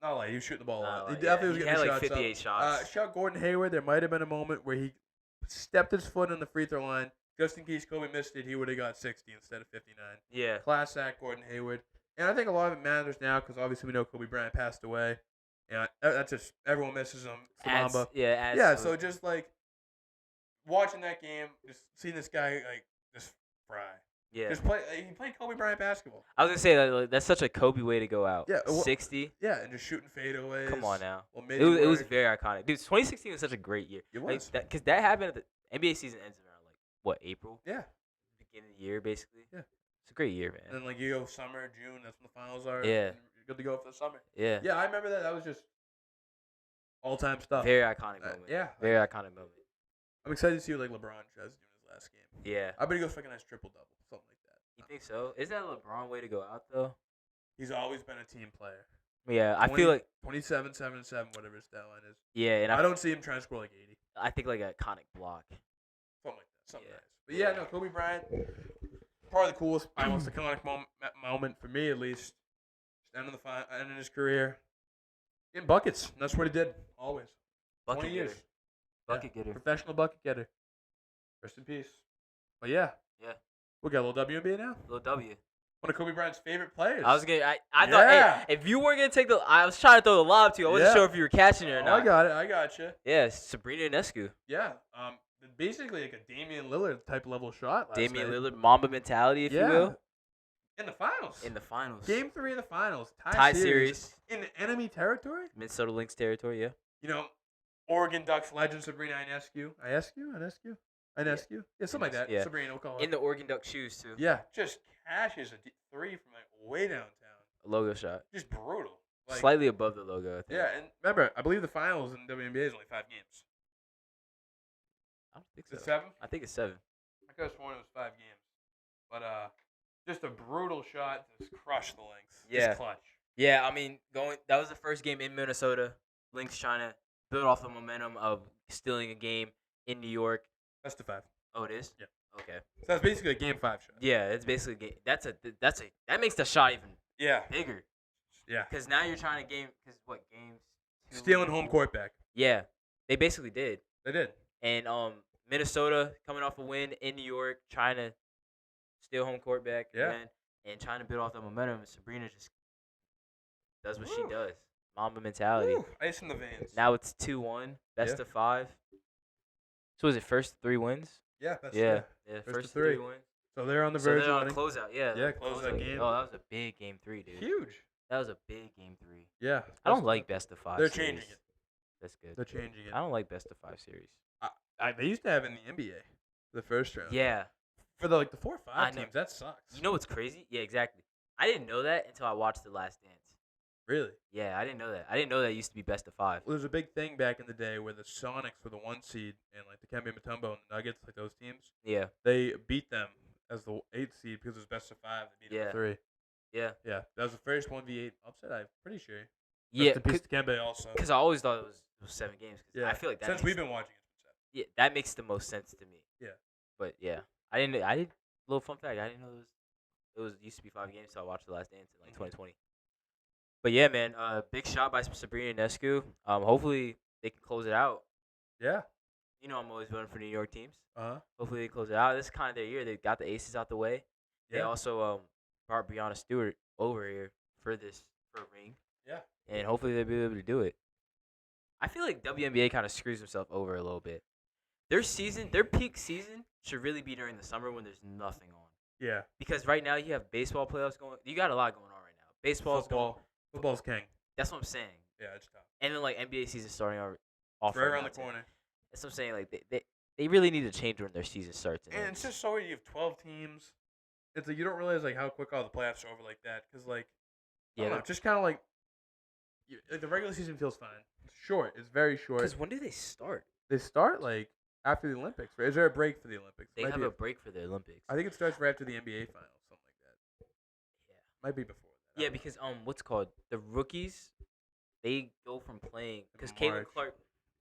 Not light. He was shooting the ball a lot. He He definitely was he getting had the like shots 58 up. shots. Shot Gordon Hayward. There might have been a moment where he stepped his foot on the free throw line. Just in case Kobe missed it, he would have got 60 instead of 59. Yeah. Class act, Gordon Hayward. And I think a lot of it matters now because obviously we know Kobe Bryant passed away. And that's just, everyone misses him. Samamba. So just like watching that game, just seeing this guy like just fry. Yeah. He played Kobe Bryant basketball. I was gonna say that's such a Kobe way to go out. Yeah, 60. Yeah, and just shooting fadeaways. Come on now. Well, It was very iconic, dude. 2016 was such a great year. It was. Because that happened at the NBA season ends around like what, April? Yeah. Beginning of the year, basically. Yeah. It's a great year, man. And then like you go summer, June, that's when the finals are. Yeah. And you're good to go for the summer. Yeah. Yeah, I remember that. That was just all time stuff. Very iconic moment. Yeah. Very iconic moment. I'm excited to see what like LeBron tries to do in his last game. Yeah. I bet he goes for like a nice triple double, something like that. You think so? Is that a LeBron way to go out though? He's always been a team player. Yeah, I feel like 27, 7, 7, whatever his stat line is. yeah, and I don't see him trying to score like 80. I think like an iconic block. Something like that. Something Yeah. nice. But yeah, no, Kobe Bryant, probably the coolest, most iconic moment for me at least. Ending his career in buckets. And that's what he did always. Bucket 20 years. getter. Bucket getter. Professional bucket getter. Rest in peace. But yeah. Yeah. We got a little WNBA now. Little W. One of Kobe Bryant's favorite players. I thought, hey, if you were gonna take I was trying to throw the lob to you. I wasn't sure if you were catching it or not. I got it. I got you. Yeah, Sabrina Ionescu. Yeah. Basically like a Damian Lillard type level shot. Damian Lillard, Mamba mentality, if you will. In the finals. In the finals. Game 3 of the finals. Tie series. In enemy territory. Minnesota Lynx territory, yeah. Oregon Ducks legend Sabrina Ionescu. Ionescu? Inescu? Yeah, something like that. Yeah. Sabrina, we'll call her. In the Oregon Duck shoes too. Yeah, just cashes a three from like way downtown. A logo shot. Just brutal. Like, Slightly above the logo, I think. yeah, and remember, I believe the finals in WNBA is only 5 games. I don't think Is so. it 7? I think it's 7. I could have sworn it was 5 games. But just a brutal shot to just crush the Lynx. Yeah. Just clutch. Yeah, I mean, that was the first game in Minnesota. Lynx trying to build off the momentum of stealing a game in New York. Best of 5. Oh, it is? Yeah. Okay. So that's basically a game 5 shot. Yeah, it's basically a game. That makes the shot even bigger. Yeah. Because now you're trying to games? Stealing home court back. Yeah, they basically did. They did. And Minnesota coming off a win in New York, trying to steal home court back again, and trying to build off that momentum. And Sabrina just does what she does. Mamba mentality. Ice in the veins. Now it's 2-1, best of 5. So was it first 3 wins? Yeah, First 3 wins. So they're on the verge of winning. closeout. Yeah, Closeout game. Oh, that was a big game 3, dude. Huge. That was a big game 3. Yeah. I don't like best of 5. They're series. changing it. That's good. They're changing it. I don't like best of 5 series. They used to have it in the NBA, the first round. Yeah. For the 4 or 5 teams, that sucks. You know what's crazy? Yeah, exactly. I didn't know that until I watched The Last Dance. Really? Yeah, I didn't know that. I didn't know that it used to be best of 5. Well, there's a big thing back in the day where the Sonics were the 1 seed, and like the Kemba Mutombo and the Nuggets, like those teams. Yeah. They beat them as the 8th seed because it was best of 5. They beat them 3. Yeah. Yeah. That was the first 1v8 upset. I'm pretty sure. Yeah. Because Kemba also. Because I always thought it was 7 games. Yeah. I feel like that since we've been watching it. Yeah, that makes the most sense to me. Yeah. But yeah, I didn't. Little fun fact. I didn't know it used to be 5 games. So I watched The Last Dance in 2020. But yeah, man, big shot by Sabrina Ionescu. Hopefully they can close it out. Yeah. You know I'm always voting for New York teams. Uh-huh. Hopefully they close it out. This is kind of their year. They got the aces out the way. Yeah. They also brought Breanna Stewart over here for a ring. Yeah. And hopefully they'll be able to do it. I feel like WNBA kind of screws himself over a little bit. Their peak season should really be during the summer when there's nothing on. Yeah. Because right now you have baseball playoffs going. You got a lot going on right now. Baseball's going. Football's king. That's what I'm saying. Yeah, it's tough. And then like NBA season starting off right around the corner. That's what I'm saying. Like they really need to change when their season starts. And it's just so weird. You have 12 teams. It's like you don't realize like how quick all the playoffs are over like that. Because like, I don't know, just kind of like the regular season feels fine. It's short. It's very short. Because when do they start? They start like after the Olympics. Right? Is there a break for the Olympics? They have a break for the Olympics. I think it starts right after the NBA finals, something like that. Yeah. Might be before that. Yeah, because what's it called the rookies, they go from playing because Caitlin Clark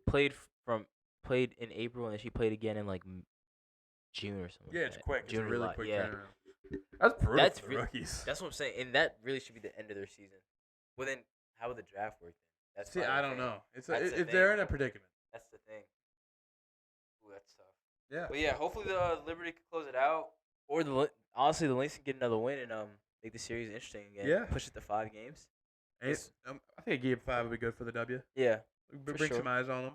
played in April and then she played again in like June or something. Yeah, it's quick. June, it's a really July. quick Yeah. turnaround. That's brutal for the rookies. That's what I'm saying, and that really should be the end of their season. Well, then how would the draft work then? See, I don't know. They're in a predicament. That's the thing. Ooh, that's tough. Yeah. But yeah, hopefully the Liberty can close it out, or honestly the Lynx can get another win and make the series interesting again. Yeah. Push it to 5 games. I think a game 5 would be good for the W. Yeah. Bring some eyes on them.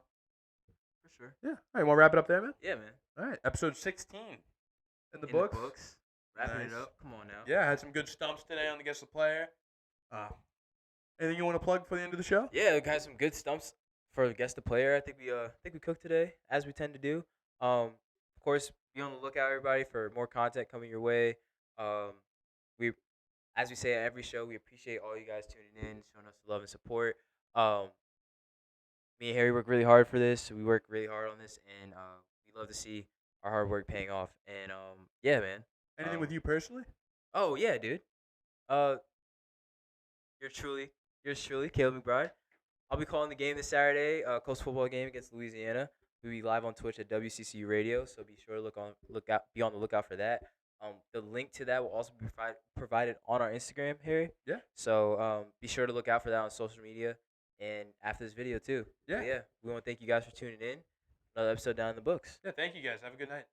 For sure. Yeah. All right, want to wrap it up there, man? Yeah, man. All right, episode 16 in the books. Wrapping it up. Come on now. Yeah, I had some good stumps today on the Guess the Player. Anything you want to plug for the end of the show? Yeah, we got some good stumps for Guess the Player. I think we cooked today, as we tend to do. Of course, be on the lookout, everybody, for more content coming your way. As we say at every show, we appreciate all you guys tuning in, showing us love and support. Me and Harry work really hard for this. We work really hard on this, and we love to see our hard work paying off. And yeah, man. Anything with you personally? Oh yeah, dude. Yours truly, Caleb McBride. I'll be calling the game this Saturday, Coast football game against Louisiana. We'll be live on Twitch at WCCU Radio, so be sure to be on the lookout for that. The link to that will also be provided on our Instagram, Harry. Yeah. So be sure to look out for that on social media and after this video too. Yeah. But yeah. We want to thank you guys for tuning in. Another episode down in the books. Yeah, thank you guys. Have a good night.